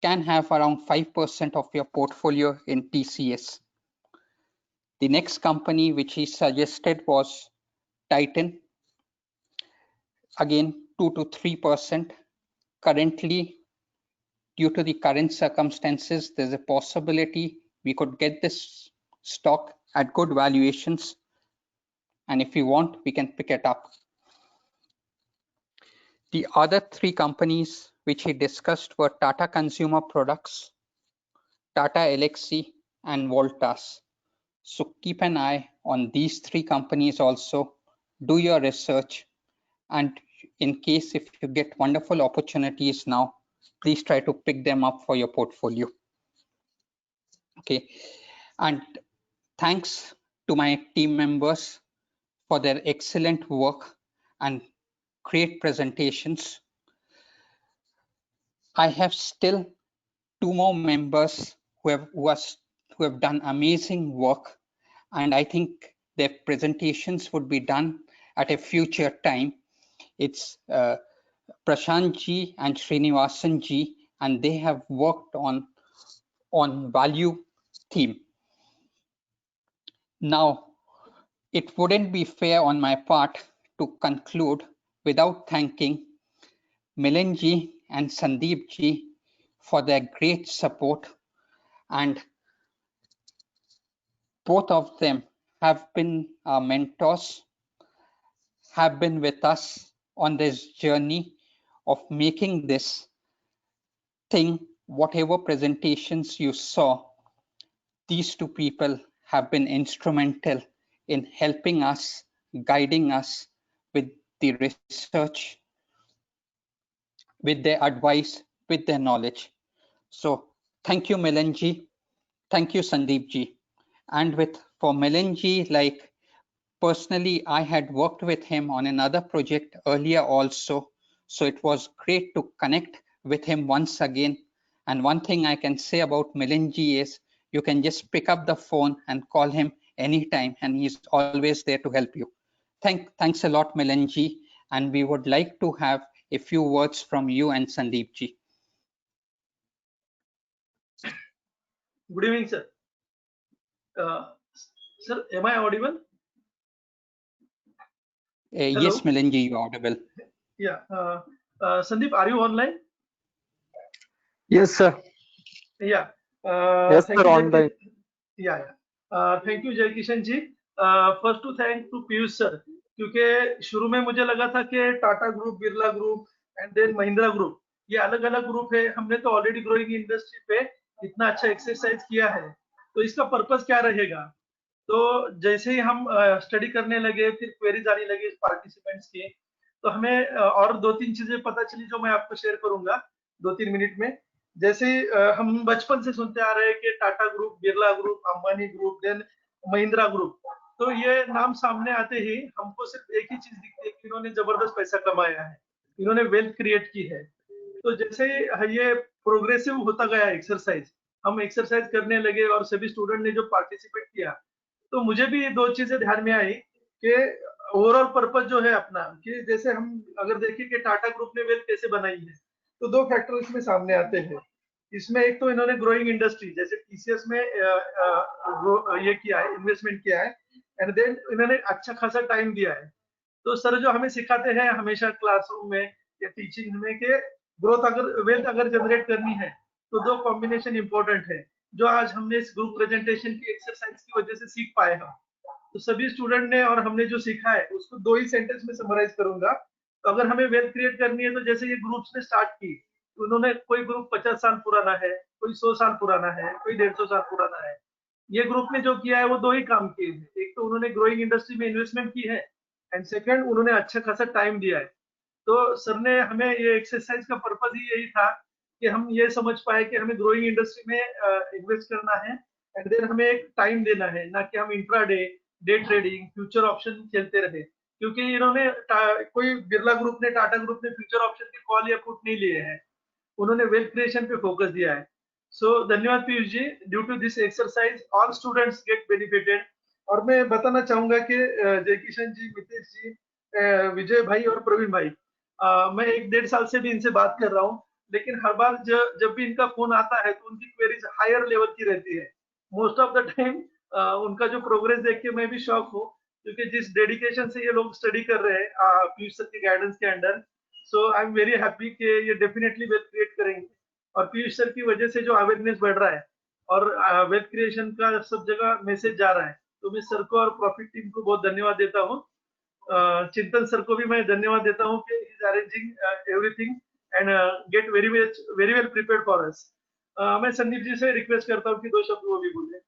Can have around 5% of your portfolio in TCS. The next company which he suggested was Titan. Again, 2 to 3%. Currently, due to the current circumstances, there's a possibility we could get this stock at good valuations. And if you want, we can pick it up. The other 3 companies which he discussed were Tata Consumer Products, Tata Elxsi, and Voltas. So keep an eye on these 3 companies also. Do your research, and in case if you get wonderful opportunities now, please try to pick them up for your portfolio. Okay, and thanks to my team members for their excellent work and great presentations. I have still 2 more members who have done amazing work, and I think their presentations would be done at a future time. It's Prashant ji and Srinivasan ji, and they have worked on value theme. Now, it wouldn't be fair on my part to conclude without thanking Milind ji and Sandeep ji for their great support, and both of them have been our mentors, have been with us on this journey of making this thing. Whatever presentations you saw, these two people have been instrumental in helping us, guiding us with the research, with their advice, with their knowledge. So thank you, Milind ji. Thank you, Sandeep ji. And for Milind ji, like personally, I had worked with him on another project earlier also. So it was great to connect with him once again. And one thing I can say about Milind ji is you can just pick up the phone and call him anytime, and he's always there to help you. Thanks a lot, Milind ji. And we would like to have a few words from you and Sandeep ji. Good evening, sir. Sir, am I audible? Yes, Milind ji, you're audible. Yeah. Sandeep, are you online? Yes, sir. Yeah. Yes, sir, online. Yeah. Thank you, Jai Kishan ji. First to thank to Piyush sir, क्योंकि शुरू में मुझे लगा था कि Tata group, Birla group and then Mahindra group ये अलग अलग ग्रुप है. हमने तो ऑलरेडी ग्रोइंग इंडस्ट्री पे इतना अच्छा एक्सरसाइज किया है, तो इसका पर्पस क्या रहेगा. तो जैसे ही हम स्टडी करने लगे, फिर क्वेरीज आने लगे पार्टिसिपेंट्स की, तो हमें और 2-3 चीजें पता चली जो मैं आपको शेयर करूंगा 2-3 मिनट में. जैसे हम बचपन से सुनते आ रहे हैं कि Tata group, Birla group, Ambani group, then Mahindra group, तो ये नाम सामने आते ही हमको सिर्फ एक ही चीज दिखती है कि इन्होंने जबरदस्त पैसा कमाया है, इन्होंने वेल्थ क्रिएट की है. तो जैसे ये प्रोग्रेसिव होता गया एक्सरसाइज, हम एक्सरसाइज करने लगे और सभी स्टूडेंट ने जो पार्टिसिपेट किया, तो मुझे भी 2 चीजें ध्यान में आई कि ओवरऑल पर्पस जो है अपना, कि जैसे हम अगर देखें कि टाटा ग्रुप ने वेल्थ कैसे बनाई है, तो 2 फैक्टर इसमें सामने आते हैं. इसमें एक तो इन्होंने ग्रोइंग इंडस्ट्री जैसे टीसीएस में ये किया है, इन्वेस्टमेंट किया है, एंड देन इन्होंने अच्छा खासा टाइम दिया है. तो सर जो हमें सिखाते हैं हमेशा क्लासरूम में या टीचिंग में कि ग्रोथ अगर वेल्थ अगर जनरेट करनी है तो 2 कॉम्बिनेशन इंपॉर्टेंट है, जो आज हमने इस ग्रुप प्रेजेंटेशन की एक्सरसाइज की वजह से सीख पाए हम. तो सभी स्टूडेंट ने और हमने जो सीखा है उसको 2 ही सेंटेंस में समराइज करूंगा. तो अगर हमें वेल्थ क्रिएट करनी है, तो जैसे ये ग्रुप्स ने स्टार्ट की, तो उन्होंने कोई ग्रुप 50 साल पुराना है, कोई 100 साल पुराना है, कोई 150 साल पुराना है. ये ग्रुप ने जो किया है वो 2 ही काम किए हैं. एक तो उन्होंने ग्रोइंग इंडस्ट्री में इन्वेस्टमेंट की है, एंड सेकंड उन्होंने अच्छा खासा टाइम दिया है. तो सर ने हमें ये एक्सरसाइज का पर्पस ही यही था कि हम ये समझ पाए कि हमें ग्रोइंग इंडस्ट्री में इन्वेस्ट करना है, एंड देन हमें एक टाइम देना है, ना कि हम intraday, day trading, future option खेलते रहे. क्योंकि इन्होंने कोई बिरला ग्रुप ने, टाटा ग्रुप ने फ्यूचर ऑप्शन के कॉल या पुट नहीं लिए हैं, उन्होंने वेल्थ क्रिएशन पे फोकस दिया है. सो धन्यवाद Piyush ji. Due to this exercise all students get benefited. और मैं बताना चाहूंगा कि जय किशन जी, मितेश जी, विजय भाई और प्रवीण भाई, मैं 1-1.5 साल से भी इनसे बात कर रहा हूँ, लेकिन हर बार जब भी इनका फोन आता है तो उनकी क्वेरीज हायर लेवल की रहती है. मोस्ट ऑफ द टाइम उनका जो प्रोग्रेस देख के मैं भी शॉक हूँ, क्योंकि जिस डेडिकेशन से ये लोग स्टडी कर रहे हैं पीयूष सर के गाइडेंस के under. So I am very happy कि ये डेफिनेटली वेल्थ क्रिएट करेंगे, और पीयूष सर की वजह से जो अवेयरनेस बढ़ रहा है और वेल्थ क्रिएशन का सब जगह मैसेज जा रहा है, तो मैं सर को और प्रॉफिट टीम को बहुत धन्यवाद देता हूँ. चिंतन सर को भी मैं धन्यवाद देता हूँ कि is arranging everything and get very well prepared for us. मैं संदीप जी से रिक्वेस्ट करता हूँ कि 2 शब्द वो भी बोले.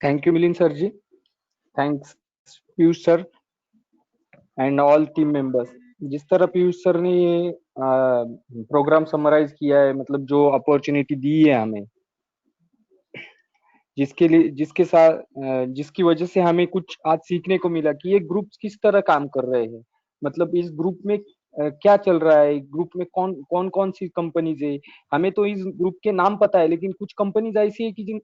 Thank you, Milind sir ji. Thanks, Piyush sir and all team members. जिस तरह पीयूष सर ने ये प्रोग्राम समराइज किया है, मतलब जो अपॉर्चुनिटी दी है हमें, जिसके साथ जिसकी वजह से हमें कुछ आज सीखने को मिला कि ये ग्रुप किस तरह काम कर रहे हैं. मतलब इस ग्रुप में क्या चल रहा है, ग्रुप में कौन सी कंपनीज है. हमें तो इस ग्रुप के नाम पता है, लेकिन कुछ कंपनीज ऐसी है कि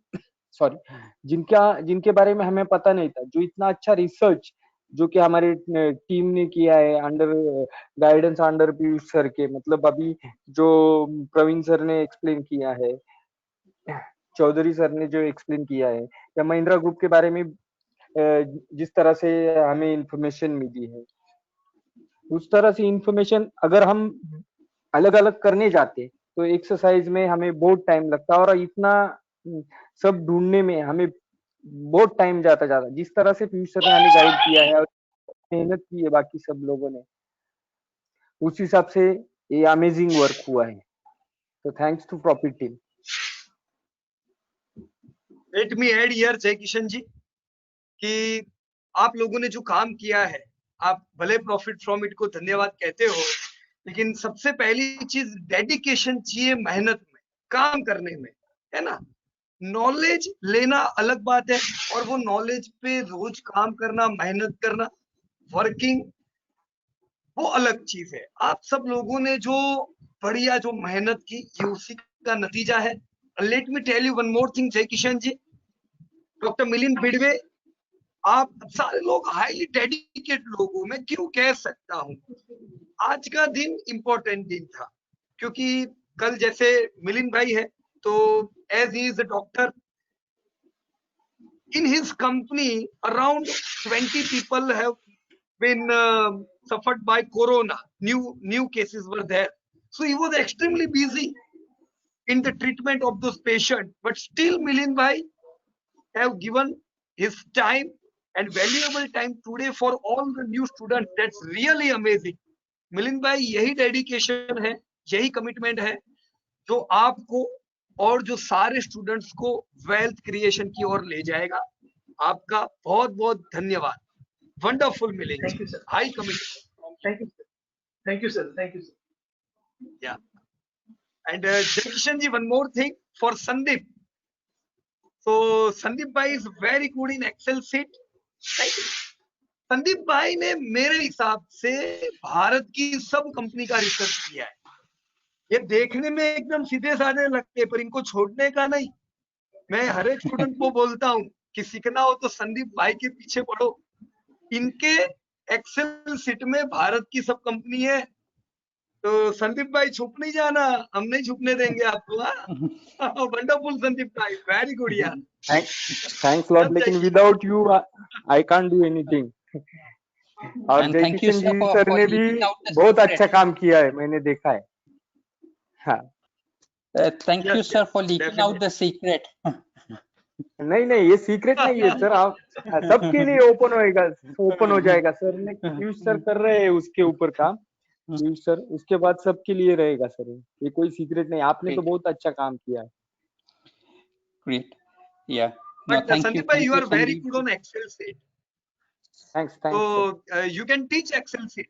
जिनके बारे में हमें पता नहीं था, जो इतना अच्छा रिसर्च जो कि हमारी टीम ने किया है under guidance under Piyush sir के, मतलब अभी जो प्रवीण सर ने एक्सप्लेन किया है, चौधरी सर ने जो एक्सप्लेन किया है, या महिंद्रा ग्रुप के बारे में जिस तरह से हमें इंफॉर्मेशन मिली है, उस तरह से इंफॉर्मेशन अगर हम अलग अलग करने जाते तो एक्सरसाइज में हमें बहुत टाइम लगता, और इतना सब ढूंढने में हमें बहुत टाइम जाता। जिस तरह से पीयूष सर ने हमें गाइड किया है और मेहनत की है बाकी सब लोगों ने, उस हिसाब से ये अमेजिंग वर्क हुआ है। तो thanks to profit team. Let me add here Jai Kishan जी कि आप लोगों ने जो काम किया है, आप भले प्रॉफिट फ्रॉम इट को धन्यवाद कहते हो, लेकिन सबसे पहली चीज डेडिकेशन चाहिए, मेहनत में काम करने में, है ना। नॉलेज लेना अलग बात है, और वो नॉलेज पे रोज काम करना, मेहनत करना, वर्किंग, वो अलग चीज है। आप सब लोगों ने जो बढ़िया जो मेहनत की, ये उसी का नतीजा है। Let me tell you one more thing Jai Kishan ji, doctor Milind Bidwe, आप सारे लोग हाईली डेडिकेटेड लोगों में क्यों कह सकता हूं, आज का दिन इंपॉर्टेंट दिन था, क्योंकि कल जैसे मिलिंद भाई है, तो as he is a doctor, in his company around 20 people have been suffered by corona, new cases were there, so he was extremely busy in the treatment of those patients, but still Milind bhai have given his time and valuable time today for all the new students. That's really amazing. Milind bhai, यही dedication है, यही commitment है जो आपको और जो सारे students को वेल्थ क्रिएशन की ओर ले जाएगा। आपका बहुत बहुत धन्यवाद। Wonderful Milind, Thank you, sir. High commitment. Thank you, sir. Thank you, sir. Thank you, sir. Yeah. And Jai Kishan ji, one more thing for Sandeep. So Sandeep bhai is very good in Excel sheet. Right? Sandeep भाई ने मेरे हिसाब से भारत की सब company का research किया है। ये देखने में एकदम सीधे साधे लगते हैं, पर इनको छोड़ने का नहीं। मैं हर एक स्टूडेंट को बोलता हूँ कि सीखना हो तो संदीप भाई के पीछे पढ़ो। इनके एक्सेल सीट में भारत की सब कंपनी है, तो संदीप भाई छुप नहीं जाना, हम नहीं छुपने देंगे आपको। वंडरफुल संदीप भाई, वेरी गुड यार। थैंक्स लॉट, लेकिन without you I can't do anything. और जय किशन जी सर ने भी बहुत अच्छा काम किया है, मैंने देखा है। हाँ, thank you sir for leaking out the secret. नहीं, ये सीक्रेट नहीं है सर, आप सबके लिए ओपन हो जाएगा। सर ने पीयूष सर कर रहे हैं उसके ऊपर काम, पीयूष सर उसके बाद सबके लिए रहेगा सर, ये कोई सीक्रेट नहीं। आपने तो बहुत अच्छा काम किया है। ग्रेट, या बट संदीप भाई, you are very good on Excel sheet. Thanks. तो you can teach Excel sheet,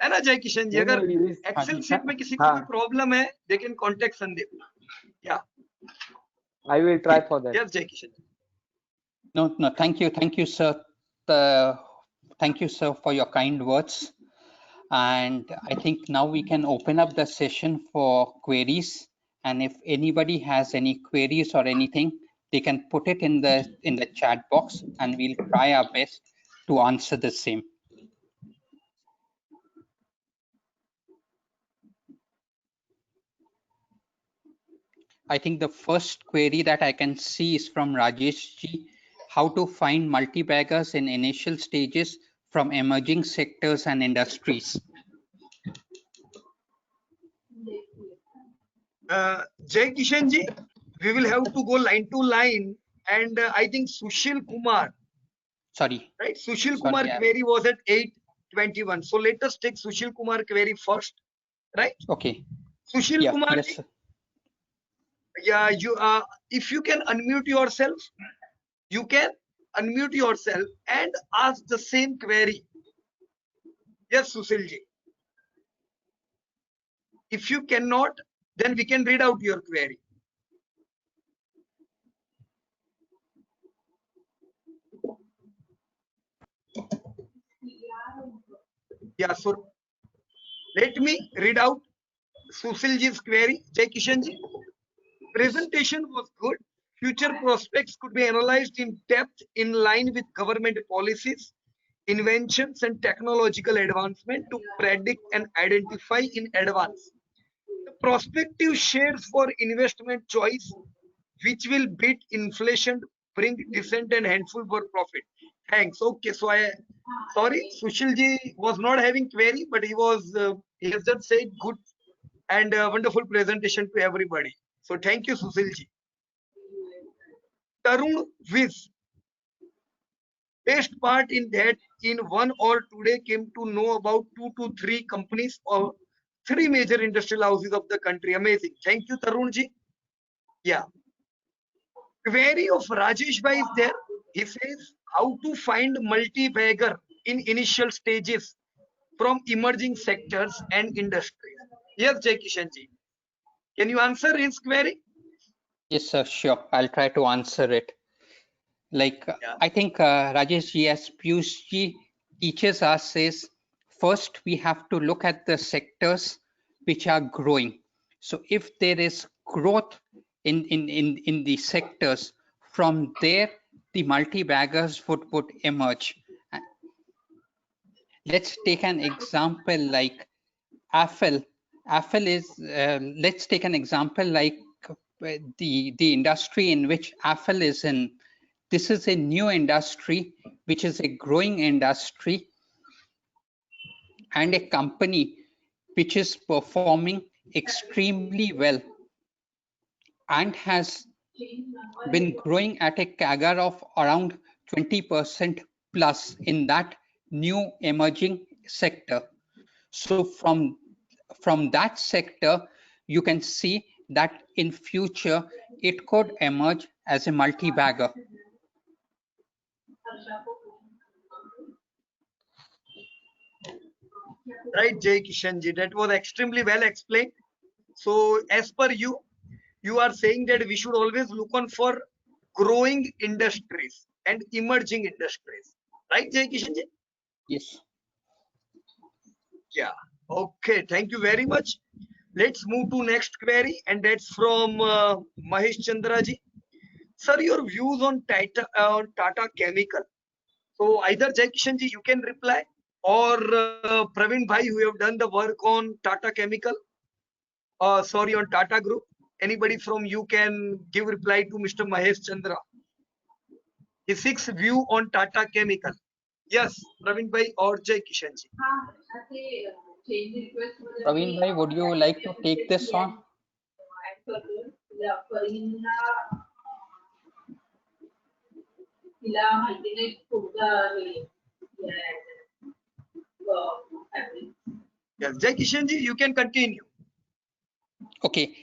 है ना जय किशन जी। अगर एक्सेल शीट में किसी को प्रॉब्लम है, दे कैन कांटेक्ट संदीप। या I will try for that. Yes, Jai Kishan. No, thank you, sir. Thank you, sir, for your kind words. And I think now we can open up the session for queries. And if anybody has any queries or anything, they can put it in the chat box, and we'll try our best to answer the same. I think the first query that I can see is from Rajesh Ji. How to find multi-baggers in initial stages from emerging sectors and industries? Jai Kishan ji, we will have to go line to line, and I think Sushil Kumar. Sorry. Right, Sushil Kumar query was at 8:21. So let us take Sushil Kumar query first, right? Okay. Sushil Kumar ji. Yeah, you if you can unmute yourself, you can unmute yourself and ask the same query. Yes, Sushil ji. If you cannot, then we can read out your query. Yeah, so let me read out Sushil ji's query. Jai Kishan ji, presentation was good. Future prospects could be analyzed in depth in line with government policies, inventions, and technological advancement to predict and identify in advance the prospective shares for investment choice, which will beat inflation, bring decent and handful for profit. Thanks. Okay, so sorry, Sushil ji was not having query, but he has just said good and wonderful presentation to everybody. So thank you, Sushil ji. Tarun Viz, best part in that in 1 or 2 days came to know about 2 to 3 companies or 3 major industrial houses of the country. Amazing. Thank you, Tarun ji. Yeah. Query of Rajesh Bhai is there. He says how to find multi-bagger in initial stages from emerging sectors and industries. Yes, Jai Kishan ji. Can you answer his query? Yes, sir, sure. I'll try to answer it. Like, Yeah. I think Rajesh ji, as Piyush ji teaches us, is first we have to look at the sectors which are growing. So if there is growth in the sectors, from there the multi-baggers would emerge. Let's take an example like Affle. Affle is, let's take an example like the industry in which Affle is in. This is a new industry, which is a growing industry, and a company which is performing extremely well and has been growing at a CAGR of around 20% plus in that new emerging sector. So from that sector, you can see that in future it could emerge as a multi-bagger. Right, Jai Kishan ji. That was extremely well explained. So as per you, you are saying that we should always look on for growing industries and emerging industries. Right, Jai Kishan ji? Yes. Yeah. Okay. Thank you very much. Let's move to next query, and that's from Mahesh Chandra ji. Sir, your views on Tata Chemical. So either Jai Kishan ji, you can reply, or Praveen Bhai, who have done the work on Tata Chemical, sorry, on Tata Group. Anybody from you can give reply to Mr. Mahesh Chandra. His sixth view on Tata Chemical. Yes, Praveen Bhai or Jai Kishan ji. Praveen bhai, would you like to take this on? Yes, Jai Kishan ji, you can continue. Okay.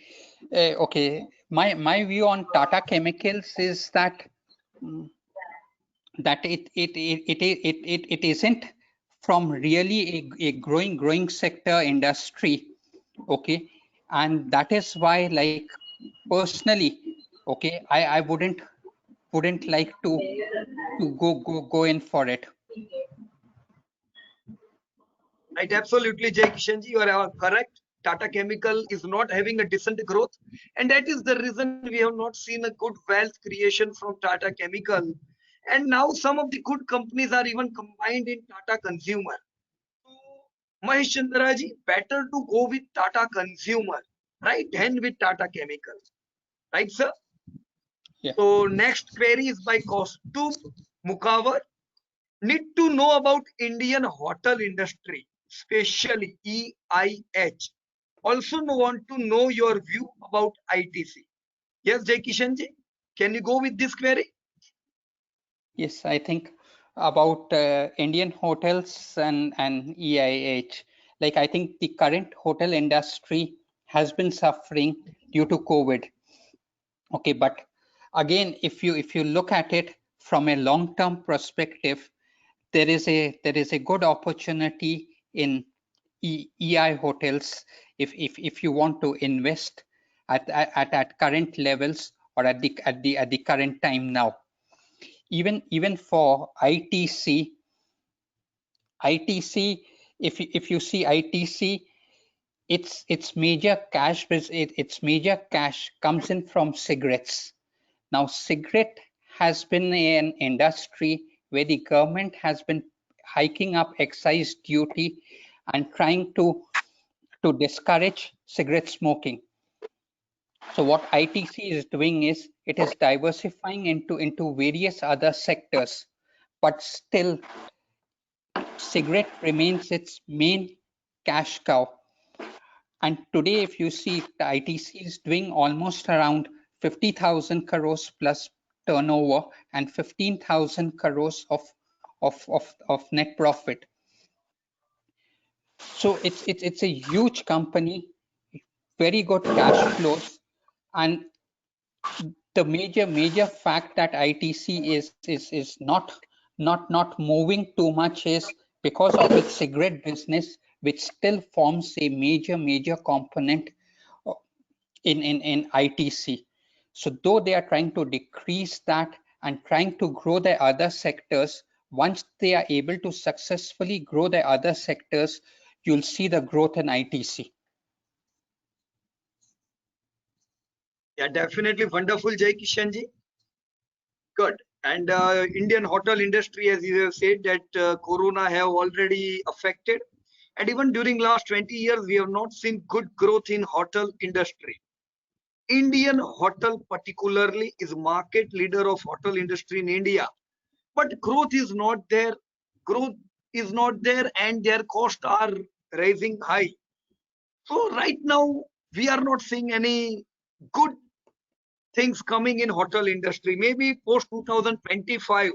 Okay. My view on Tata Chemicals is that that it isn't from really a growing sector industry. Okay, and that is why, like, personally, okay, I wouldn't like to go in for it. Right, absolutely, Jai Kishan ji, you are correct. Tata Chemical is not having a decent growth, and that is the reason we have not seen a good wealth creation from Tata Chemical. And now some of the good companies are even combined in Tata Consumer. So, Mahesh Chandra ji, better to go with Tata Consumer, right, than with Tata Chemical, right, sir? Yeah. So next query is by Kaustubh Mukhavar. Need to know about Indian hotel industry, especially EIH. Also want to know your view about ITC. Yes, Jai Kishan ji, can you go with this query? Yes, I think about Indian hotels and EIH. Like, I think the current hotel industry has been suffering due to COVID. Okay, but again, if you look at it from a long-term perspective, there is a good opportunity in EI hotels if you want to invest at current levels or at the current time now. Even for ITC, if you see ITC, its major cash comes in from cigarettes. Now, cigarette has been an industry where the government has been hiking up excise duty and trying to discourage cigarette smoking. So what ITC is doing is it is diversifying into various other sectors, but still cigarette remains its main cash cow. And today, if you see, the ITC is doing almost around 50,000 crores plus turnover and 15,000 crores of net profit. So it's a huge company, very good cash flows, and the major fact that ITC is not moving too much is because of its cigarette business, which still forms a major component in ITC. So though they are trying to decrease that and trying to grow their other sectors, once they are able to successfully grow their other sectors, you'll see the growth in ITC. Yeah, definitely wonderful, Jai Kishan ji. Good. And Indian hotel industry, as you have said, that Corona have already affected. And even during last 20 years, we have not seen good growth in hotel industry. Indian hotel particularly is market leader of hotel industry in India. But growth is not there. Growth is not there and their costs are rising high. So right now, we are not seeing any good things coming in hotel industry. Maybe post 2025,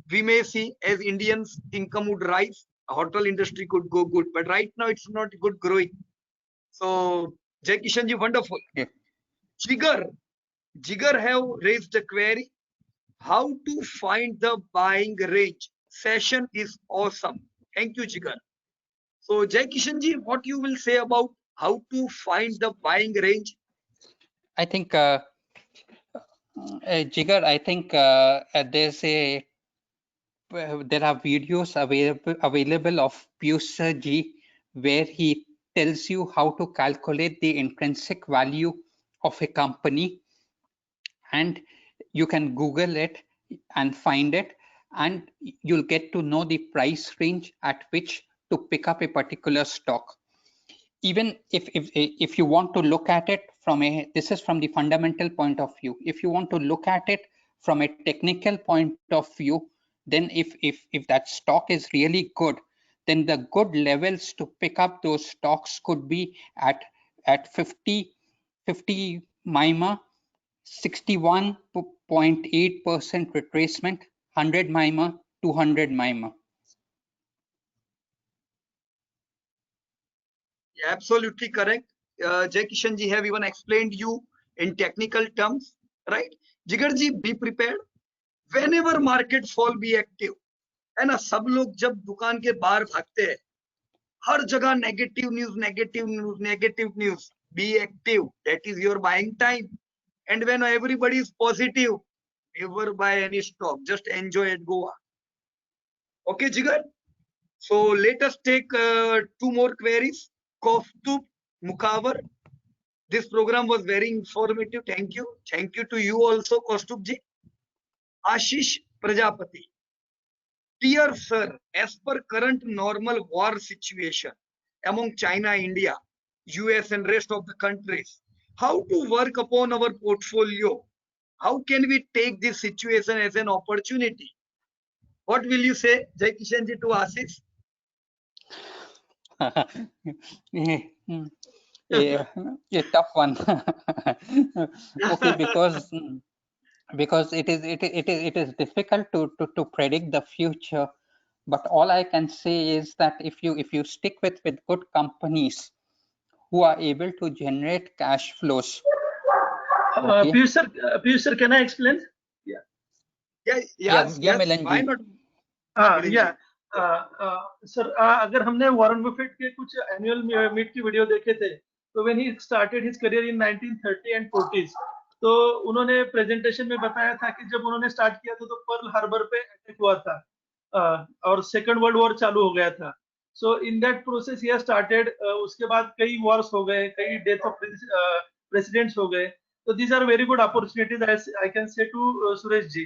we may see as Indians income would rise, hotel industry could go good. But right now, it's not good growing. So Jai Kishan ji, wonderful. Yeah. Jigar have raised a query. How to find the buying range? Session is awesome. Thank you, Jigar. So Jai Kishan ji, what you will say about how to find the buying range? I think, Jigar, I think there's there are videos available of Piyush ji where he tells you how to calculate the intrinsic value of a company, and you can Google it and find it, and you'll get to know the price range at which to pick up a particular stock. Even if you want to look at it from this is from the fundamental point of view. If you want to look at it from a technical point of view, then if that stock is really good, then the good levels to pick up those stocks could be at 50 MIMA, 61.8% retracement, 100 MIMA, 200 MIMA. Yeah, absolutely correct. Jai Kishan ji have even explained you in technical terms, right? Jigar ji, be prepared. Whenever market fall, be active. है ना, सब लोग जब दुकान के बाहर भागते हैं, हर जगह negative news. Be active. That is your buying time. And when everybody is positive, never buy any stock. Just enjoy it, go on. Okay, Jigar. So let us take 2 more queries. Kaustubh Mukhavar. This program was very informative. Thank you. Thank you to you also, Kaustubh ji. Ashish Prajapati. Dear sir, as per current normal war situation among China, India, US and rest of the countries, how to work upon our portfolio? How can we take this situation as an opportunity? What will you say, Jai Kishan ji, to Ashish? A tough one. Okay, because it is difficult to predict the future, but all I can say is that if you stick with good companies who are able to generate cash flows. Okay. Piyush sir, can I explain? Yes, Milan why ji. not? Sir अगर हमने Warren Buffett के कुछ annual meet की video देखे थे, तो when he started his career in 1930 and 40s, तो उन्होंने प्रेजेंटेशन में बताया था कि जब उन्होंने स्टार्ट किया था तो पर्ल हार्बर पे अटैक हुआ था और सेकंड वर्ल्ड वॉर चालू हो गया था. So in that process he started. उसके बाद कई वॉर्स हो गए, कई डेथ ऑफ प्रेसिडेंट्स हो गए. तो these are very good opportunities I can say to Suresh ji,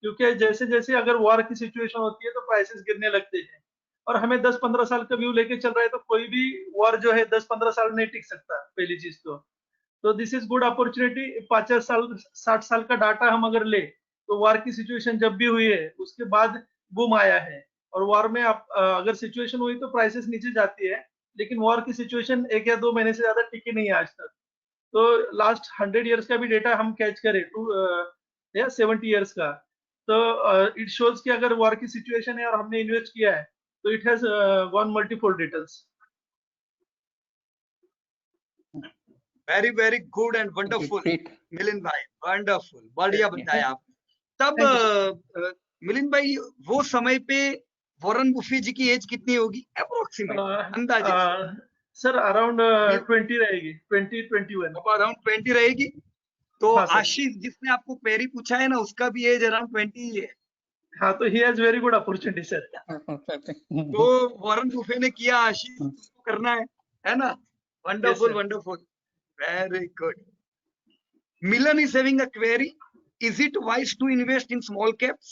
क्योंकि जैसे जैसे अगर वॉर की सिचुएशन होती है तो प्राइसेस गिरने लगते हैं, और हमें 10-15 साल का व्यू लेके चल रहा है, तो कोई भी वॉर जो है 10-15 साल नहीं टिक सकता, पहली चीज तो दिस इज गुड अपॉर्चुनिटी। 50 साल 60 साल का डाटा हम अगर ले तो वॉर की सिचुएशन जब भी हुई है उसके बाद बूम आया है, और वॉर में आप अगर सिचुएशन हुई तो प्राइसेस नीचे जाती है, लेकिन वॉर की सिचुएशन 1 या 2 महीने से ज्यादा टिकी नहीं है आज तक। तो लास्ट 100 ईयर्स का भी डेटा हम कैच करें या 70 ईयर्स का, तो इट शोज कि अगर वॉर की सिचुएशन है और हमने इन्वेस्ट किया है तो it has gone multifold returns. Very very good and wonderful Milind भाई, वंडरफुल, बढ़िया बताया आप। तब मिलिंद भाई वो समय पे वॉरेन बुफे जी की एज कितनी होगी अप्रोक्सीमेट अंदाजे? सर अराउंड 20 रहेगी, 20-21। अराउंड 20 रहेगी। तो हाँ, आशीष जिसने आपको पेरी पूछा है ना, उसका भी एज अराउंड 20 ही है। हाँ, तो he has very good opportunity sir. तो वॉरेन बुफे ने किया, आशीष को करना है ना? Wonderful wonderful, very good. Milan is having a query. Is it wise to invest in small caps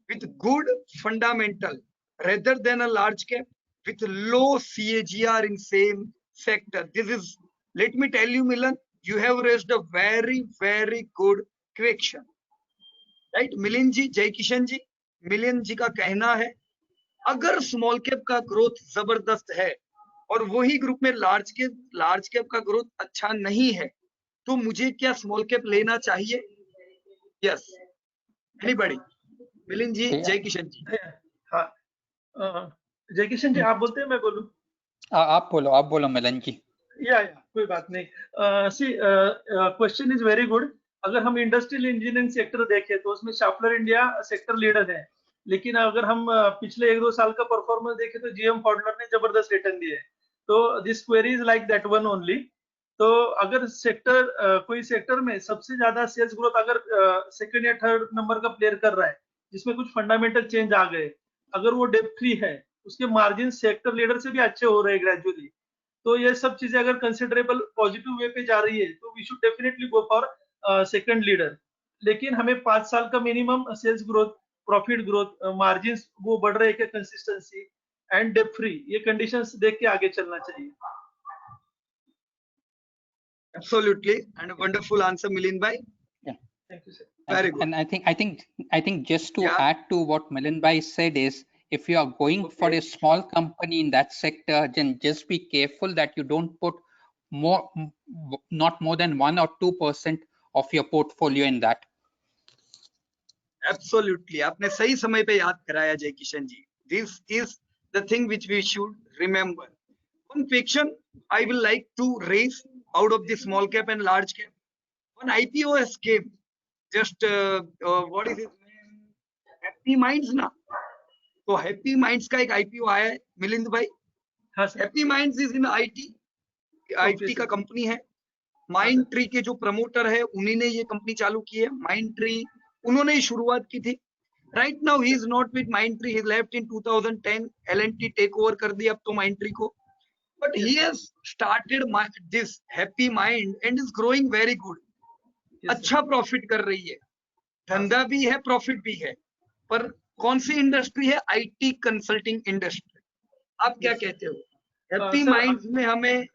with good fundamental rather than a large cap with low CAGR in same sector? This is, let me tell you, Milan, you have raised a very, very good question. Right? Milan ji, Jai Kishan ji, Milan ji का कहना है, अगर small cap का growth जबरदस्त है और वही group में लार्ज कैप का ग्रोथ अच्छा नहीं है, तो मुझे क्या स्मॉल कैप लेना चाहिए? Yes, anybody? मिलिंद जी, जय किशन जी। हाँ, जय किशन जी आप बोलते हैं, मैं बोलूं? आप बोलो मिलन जी। या कोई बात नहीं। सी क्वेश्चन इज वेरी गुड। अगर हम इंडस्ट्रियल इंजीनियरिंग सेक्टर देखें तो उसमें शाफलर इंडिया सेक्टर लीडर है, लेकिन अगर हम पिछले 1-2 साल का परफॉर्मेंस देखें तो जीएम फॉडलर ने जबरदस्त रिटर्न दिए। तो this query is like that one only. तो अगर सेक्टर कोई सेक्टर में सबसे ज्यादा सेल्स ग्रोथ अगर सेकंड या थर्ड नंबर का प्लेयर कर रहा है, जिसमें कुछ फंडामेंटल चेंज आ गए, अगर वो डेप्थ फ्री है, उसके मार्जिन सेक्टर लीडर से भी अच्छे हो रहे हैं ग्रेजुअली, तो ये सब चीजें अगर कंसिडरेबल पॉजिटिव वे पे जा रही है तो we should definitely go for second leader. लेकिन हमें 5 साल का minimum sales growth, profit growth, margin वो बढ़ रहे हैं, कंसिस्टेंसी एंड डेप्थ फ्री, ये कंडीशंस देख के आगे चलना चाहिए। Absolutely, and a wonderful answer, Milind bhai. Yeah, thank you sir. Very good. And I think just to add to what Milind bhai said is, if you are going for a small company in that sector, then just be careful that you don't put not more than 1 or 2% of your portfolio in that. Absolutely, आपने सही समय पे याद कराया जय किशन जी। This is the thing which we should remember. One question I will like to raise out of the small cap and large cap. One IPO has came. Just what is his name? Happy Minds ना? तो happy minds का एक IPO आया है मिलिंद भाई। हाँ, happy minds is in IT का company है। माइंड ट्री के जो प्रमोटर है उन्हीं ने ये कंपनी चालू की है। माइंड ट्री उन्होंने ही शुरुआत की थी। Right now he is not with Mindtree, he left in 2010। L and T take over कर दिया अब तो माइंड ट्री को, but he has started this Happy Mind and is growing very good. अच्छा प्रॉफिट कर रही है, धंधा भी है, प्रॉफिट भी है। पर कौन सी इंडस्ट्री है? IT consulting industry. आप क्या कहते हो? हैप्पी माइंड्स में हमें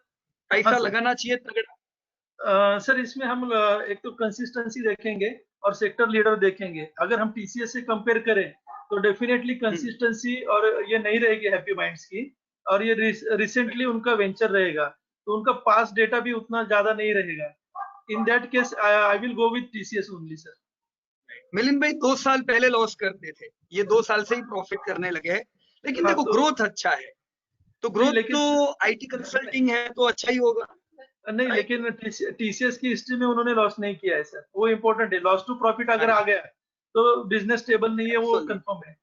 पैसा लगाना चाहिए तगड़ा? सर इसमें हम एक तो कंसिस्टेंसी देखेंगे और सेक्टर लीडर देखेंगे। अगर हम टीसीएस से कंपेयर करें तो डेफिनेटली कंसिस्टेंसी और ये नहीं रहेगी हैप्पी माइंड्स की, और ये रिसेंटली उनका वेंचर रहेगा तो उनका पास डेटा भी उतना ज्यादा नहीं रहेगा। In that case I will go with TCS only sir. Milind भाई 2 साल पहले लॉस करते थे, ये 2 साल से ही प्रॉफिट करने लगे हैं, लेकिन देखो ग्रोथ अच्छा है तो ग्रोथ तो आईटी कंसल्टिंग है तो अच्छा ही होगा। नहीं, लेकिन टीसीएस की हिस्ट्री में उन्होंने लॉस नहीं किया है सर, वो इम्पोर्टेंट है। लॉस टू प्रॉफिट अगर आ गया तो बिजनेस स्टेबल नहीं है, वो कंफर्म है।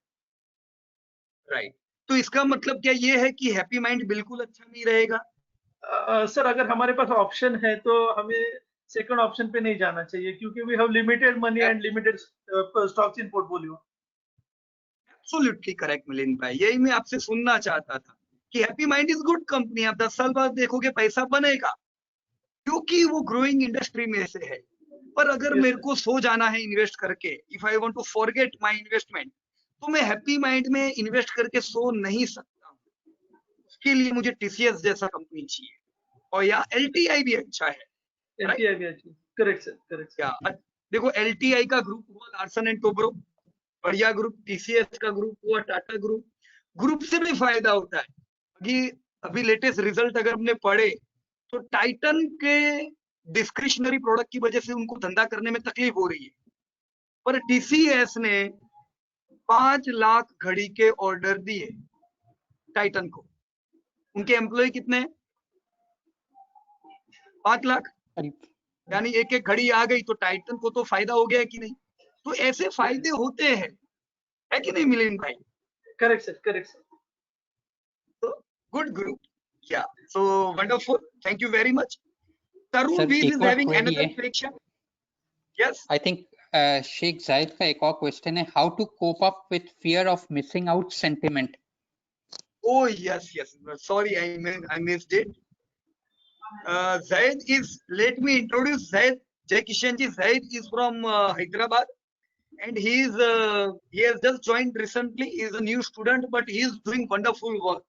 राइट, तो इसका मतलब क्या ये है कि हैप्पी माइंड बिल्कुल अच्छा नहीं रहेगा? सर अगर हमारे पास ऑप्शन है तो हमें सेकंड ऑप्शन पे नहीं जाना चाहिए, क्योंकि we have limited money and limited stocks in portfolio. Absolutely correct Milind भाई, यही मैं आपसे सुनना चाहता था कि Happy Mind is good company. आप 10 साल बाद देखोगे पैसा बनेगा, क्योंकि वो ग्रोइंग इंडस्ट्री में से है। पर अगर Yes, मेरे sir. को सो जाना है इन्वेस्ट करके, if I want to forget my investment, तो मैं हैप्पी माइंड में इन्वेस्ट करके सो नहीं सकता हूँ। उसके लिए मुझे टीसीएस जैसा कंपनी चाहिए, और या एलटीआई भी अच्छा है। LTI भी अच्छी। Correct sir, correct sir. क्या देखो, एलटीआई का ग्रुप हुआ लार्सन एंड टोब्रो, बढ़िया ग्रुप। टीसीएस का ग्रुप हुआ टाटा ग्रुप। ग्रुप से भी फायदा होता है। अभी लेटेस्ट रिजल्ट अगर हमने पढ़े तो टाइटन के डिस्क्रिशनरी प्रोडक्ट की वजह से उनको धंधा करने में तकलीफ हो रही है, पर टीसीएस ने 5 लाख घड़ी के ऑर्डर दिए टाइटन को। उनके एम्प्लॉय कितने हैं? 5 लाख, यानी एक एक घड़ी आ गई तो टाइटन को तो फायदा हो गया कि नहीं? तो ऐसे फायदे होते हैं, है कि नहीं मिलिंद भाई? Correct sir, correct sir. So good group. Yeah. So wonderful. Thank you very much. Sir, Tarun Veer एक is और having query another है। question. Yes. I think Sheikh Zahid का एक और क्वेश्चन है, how to cope up with fear of missing out sentiment. Oh yes, yes. Sorry, I missed it. Zaid is. Let me introduce Zaid. Jai Kishan ji. Zaid is from Hyderabad, and he has just joined recently. He is a new student, but he is doing wonderful work.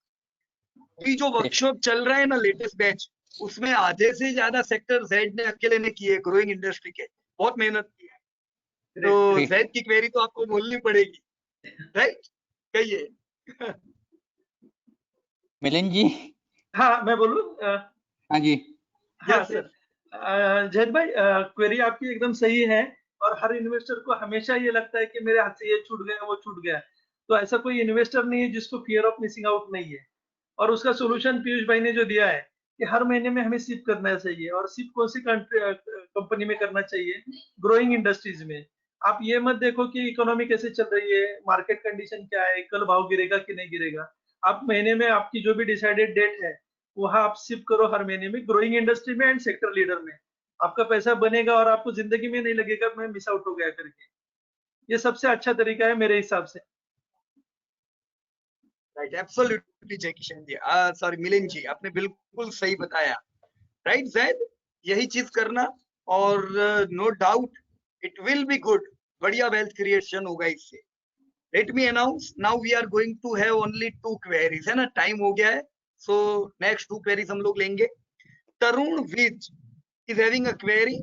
अभी जो workshop चल रहा है ना, latest batch, उसमें आधे से ज्यादा सेक्टर जैड ने अकेले ने किए, ग्रोइंग इंडस्ट्री के। बहुत मेहनत की है। तो जैद की क्वेरी तो आपको बोलनी पड़ेगी, राइट? कहिए। मिलिंद जी। हाँ, मैं बोलूँ? हाँ जी। हाँ सर। जैद भाई, क्वेरी आपकी एकदम सही है, और हर इन्वेस्टर को हमेशा ये लगता है कि मेरे हाथ से ये छूट गया, वो छूट गया। तो ऐसा कोई इन्वेस्टर नहीं है जिसको फियर ऑफ मिसिंग आउट नहीं है। और उसका सोल्यूशन पीयूष भाई ने जो दिया है कि हर महीने में हमें सिप करना चाहिए, और सिप कौन सी कंपनी में करना चाहिए? ग्रोइंग इंडस्ट्रीज में। आप ये मत देखो कि इकोनॉमी कैसे चल रही है, मार्केट कंडीशन क्या है, कल भाव गिरेगा कि नहीं गिरेगा। आप महीने में आपकी जो भी डिसाइडेड डेट है वहां आप सिप करो हर महीने में, ग्रोइंग इंडस्ट्री में एंड सेक्टर लीडर में। आपका पैसा बनेगा और आपको जिंदगी में नहीं लगेगा मैं मिस आउट हो गया करके। ये सबसे अच्छा तरीका है मेरे हिसाब से। राइट, एब्सोल्युटली जय किशन जी। सॉरी मिलिंद जी, आपने बिल्कुल सही बताया। राइट जैद, यही चीज करना, और no doubt it will be good. बढ़िया वेल्थ क्रिएशन होगा इससे। Let me announce, now we are going to have only 2 queries, है ना? टाइम हो गया है, सो नेक्स्ट 2 क्वेरीज हम लोग लेंगे। तरुण Vij is having a query.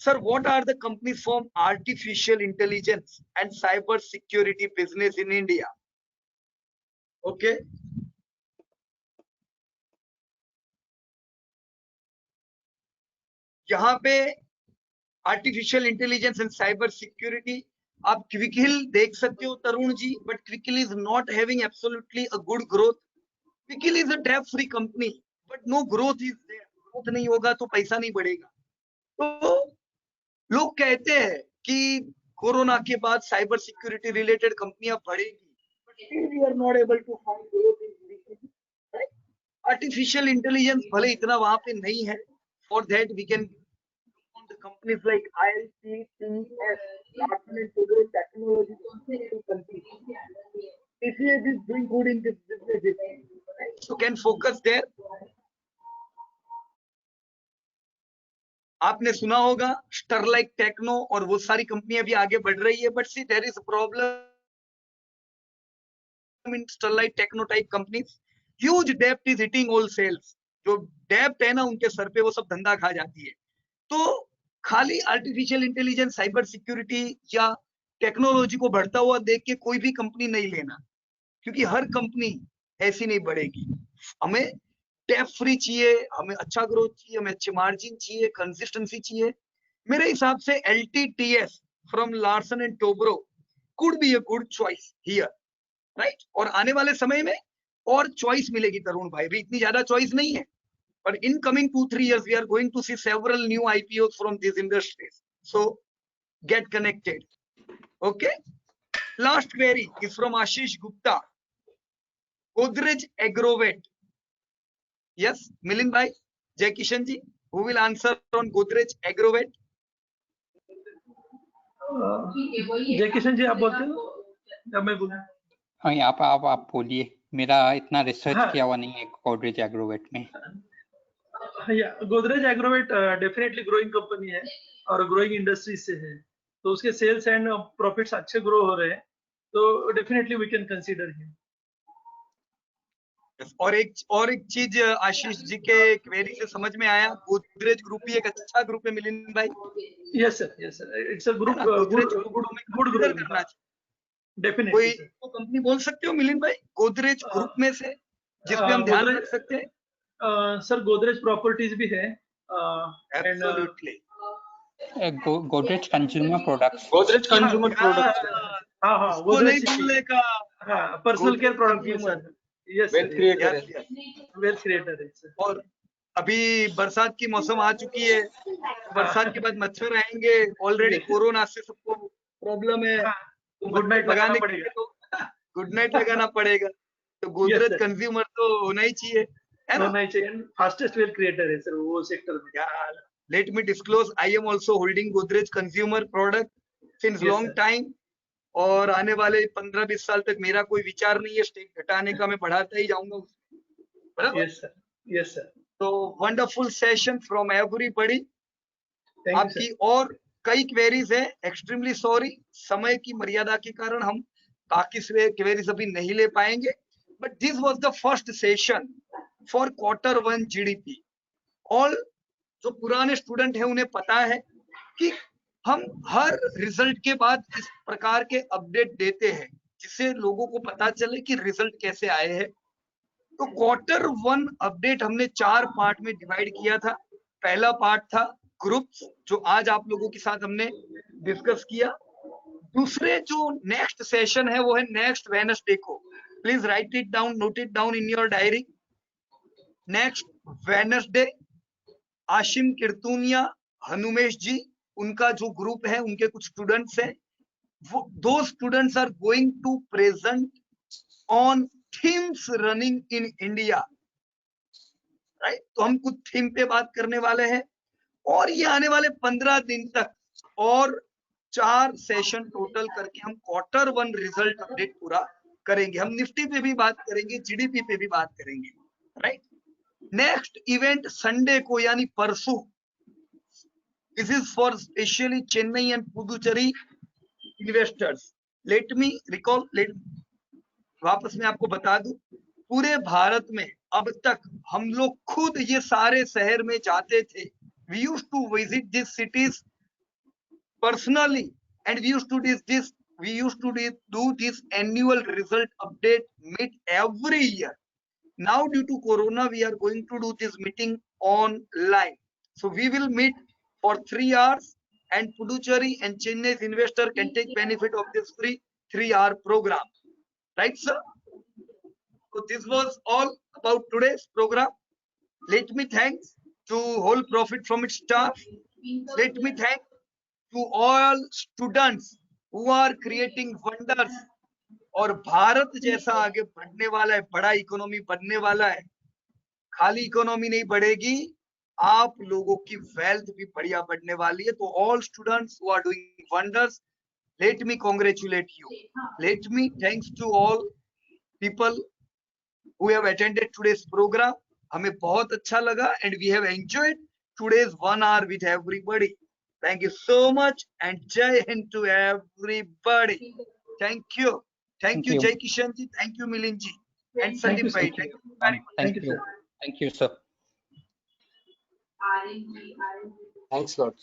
Sir, what are the companies from artificial intelligence and cyber security business in India? Okay. यहाँ पे artificial intelligence and cyber security आप क्विकहिल देख सकते हो Tarun ji, but Quick Heal is not having absolutely a good growth. Quick Heal is a debt free company, but no growth is there. Growth नहीं होगा तो पैसा नहीं बढ़ेगा। तो लोग कहते हैं कि कोरोना के बाद साइबर सिक्योरिटी रिलेटेड कंपनियां बढ़ेगी, but we are not able to find growth in Quick Heal. Artificial intelligence भले इतना वहां पे नहीं है, for that we can the companies like ILTTS, Larsen & Toubro Technology companies. TCS is doing good in this business, so can focus there. आपने सुना होगा Sterlite techno और वो सारी कंपनियां भी आगे बढ़ रही है, but see there is a problem in Sterlite techno type companies. Huge डेब्ट इज हिटिंग ऑल सेल्स। जो डेब्ट है ना उनके सर पे, वो सब धंधा खा जाती है। तो खाली आर्टिफिशियल इंटेलिजेंस, साइबर सिक्योरिटी या टेक्नोलॉजी को बढ़ता हुआ देख के कोई भी कंपनी नहीं लेना, क्योंकि हर कंपनी ऐसी नहीं बढ़ेगी। हमें डेब्ट फ्री चाहिए, हमें अच्छा ग्रोथ चाहिए, हमें अच्छे मार्जिन चाहिए, कंसिस्टेंसी चाहिए। मेरे हिसाब से LTTS from Larsen and Toubro could be a good choice here, right? और आने वाले समय में और चॉइस मिलेगी तरुण भाई, भी इतनी ज्यादा चॉइस नहीं है, but in coming 2-3 years we are going to see several new IPOs from these industries, so get connected. Okay, last query is from Ashish Gupta, Godrej Agrovet. Yes, Milind bhai, Jai Kishan ji, who will answer on Godrej Agrovet? जय किशन जी, आप बोलते हो या मैं बोलूं? हाँ, आप बोलिए। मेरा इतना रिसर्च हाँ। किया हुआ नहीं है गोदरेज एग्रोवेट में। या Godrej Agrovet definitely growing company है और ग्रोइंग इंडस्ट्री से है, तो उसके सेल्स एंड प्रॉफिट्स अच्छे ग्रो हो रहे हैं, तो definitely we can consider him. और एक चीज आशीष जी के क्वेरी से समझ में आया, गोदरेज ग्रुप ही एक अच्छा ग्रुप है मिलिंद भाई। Yes sir, it's a group, Godrej good group में गुड consider ग्रुप, करना चाहिए। डेफिनेटली कोई सर। तो कंपनी बोल सकते हो मिलिंद भाई गोदरेज ग्रुप में से जिसमें हम ध्यान रख सकते हैं? सर गोदरेज प्रॉपर्टीज भी है, and absolutely Godrej Consumer Products. Godrej consumer products, हाँ हाँ, उसको नहीं गोदरेज बोलने का। हाँ, पर्सनल केयर प्रोडक्ट में consumer. Sir. Yes wealth sir, creator है। Yes, yes. वेल्थ क्रिएटर है सर। और अभी बरसात की मौसम आ चुकी है, बरसात के बाद मच्छर आएंगे, ऑलरेडी कोरोना से सबको प्रॉब्लम है, तो गुड नाइट मच्छर लगाना भगाने के पड़ेगा। लिए तो गुड नाइट लगाना पड़ेगा। तो गोदरेज sir. कंज्यूमर तो होना ही चाहिए, है ना? होना ही चाहिए, फास्टेस्ट वेल्थ क्रिएटर है सर वो सेक्टर में। Let me disclose, I am also holding Godrej consumer product since Yes, long sir. time. और आने वाले 15-20 साल तक मेरा कोई विचार नहीं है स्टेक घटाने का, मैं बढ़ाता ही जाऊंगा उसमें, बराबर? Yes sir, yes sir. तो wonderful session from everybody. Thank you आपकी सर। और कई क्वेरीज है, एक्सट्रीमली सॉरी, समय की मर्यादा के कारण हम बाकी से क्वेरीज अभी नहीं ले पाएंगे, but this was the first session for Q1 GDP। All जो पुराने स्टूडेंट है उन्हें पता है कि हम हर रिजल्ट के बाद इस प्रकार के अपडेट देते हैं जिससे लोगों को पता चले कि रिजल्ट कैसे आए हैं। तो Q1 अपडेट हमने 4 पार्ट में डिवाइड किया था। पहला पार्ट था ग्रुप्स, जो आज आप लोगों के साथ हमने डिस्कस किया। दूसरे जो नेक्स्ट सेशन है वो है नेक्स्ट वेडनेसडे को, please write it down, note it down in your diary. Next Wednesday Ashim Kirtunia, Hanumesh ji, उनका जो ग्रुप है, उनके कुछ स्टूडेंट्स हैं, वो दो students are going to present on themes running in India, right? तो हम कुछ थीम पे बात करने वाले हैं, और ये आने वाले 15 दिन तक और 4 सेशन टोटल करके हम Q1 रिजल्ट अपडेट पूरा करेंगे। हम निफ्टी पे भी बात करेंगे, जीडीपी पे भी बात करेंगे, राइट? नेक्स्ट इवेंट संडे को यानी परसों, this is for specially Chennai and Puducherry investors. Let me recall, वापस मैं आपको बता दूं, पूरे भारत में अब तक हम लोग खुद ये सारे शहर में जाते थे। We used to visit this cities personally, and we used to do this annual result update meet every year. Now due to corona we are going to do this meeting online, so we will meet for 3 hours, and Puducherry and Chennai's investor can take benefit of this free 3-hour program, right sir? So this was all about today's program. Let me thank to whole profit from its staff. Let me thank to all students who are creating wonders। और भारत जैसा आगे बढ़ने वाला है, बड़ा economy बनने वाला है। खाली इकोनॉमी नहीं बढ़ेगी, आप लोगों की वेल्थ भी बढ़िया बढ़ने वाली है। तो all students who are doing wonders, let me congratulate you. Let me thanks to all people who have attended today's program। हमें बहुत अच्छा लगा, and we have enjoyed today's 1 hour with everybody। Thank you so much, and Jai Hind to everybody। Thank you, thank you Jai Kishan ji, thank you Milind ji, and Sandeep bhai, thank you very much। Thank you. Thank you, sir. Thanks lot.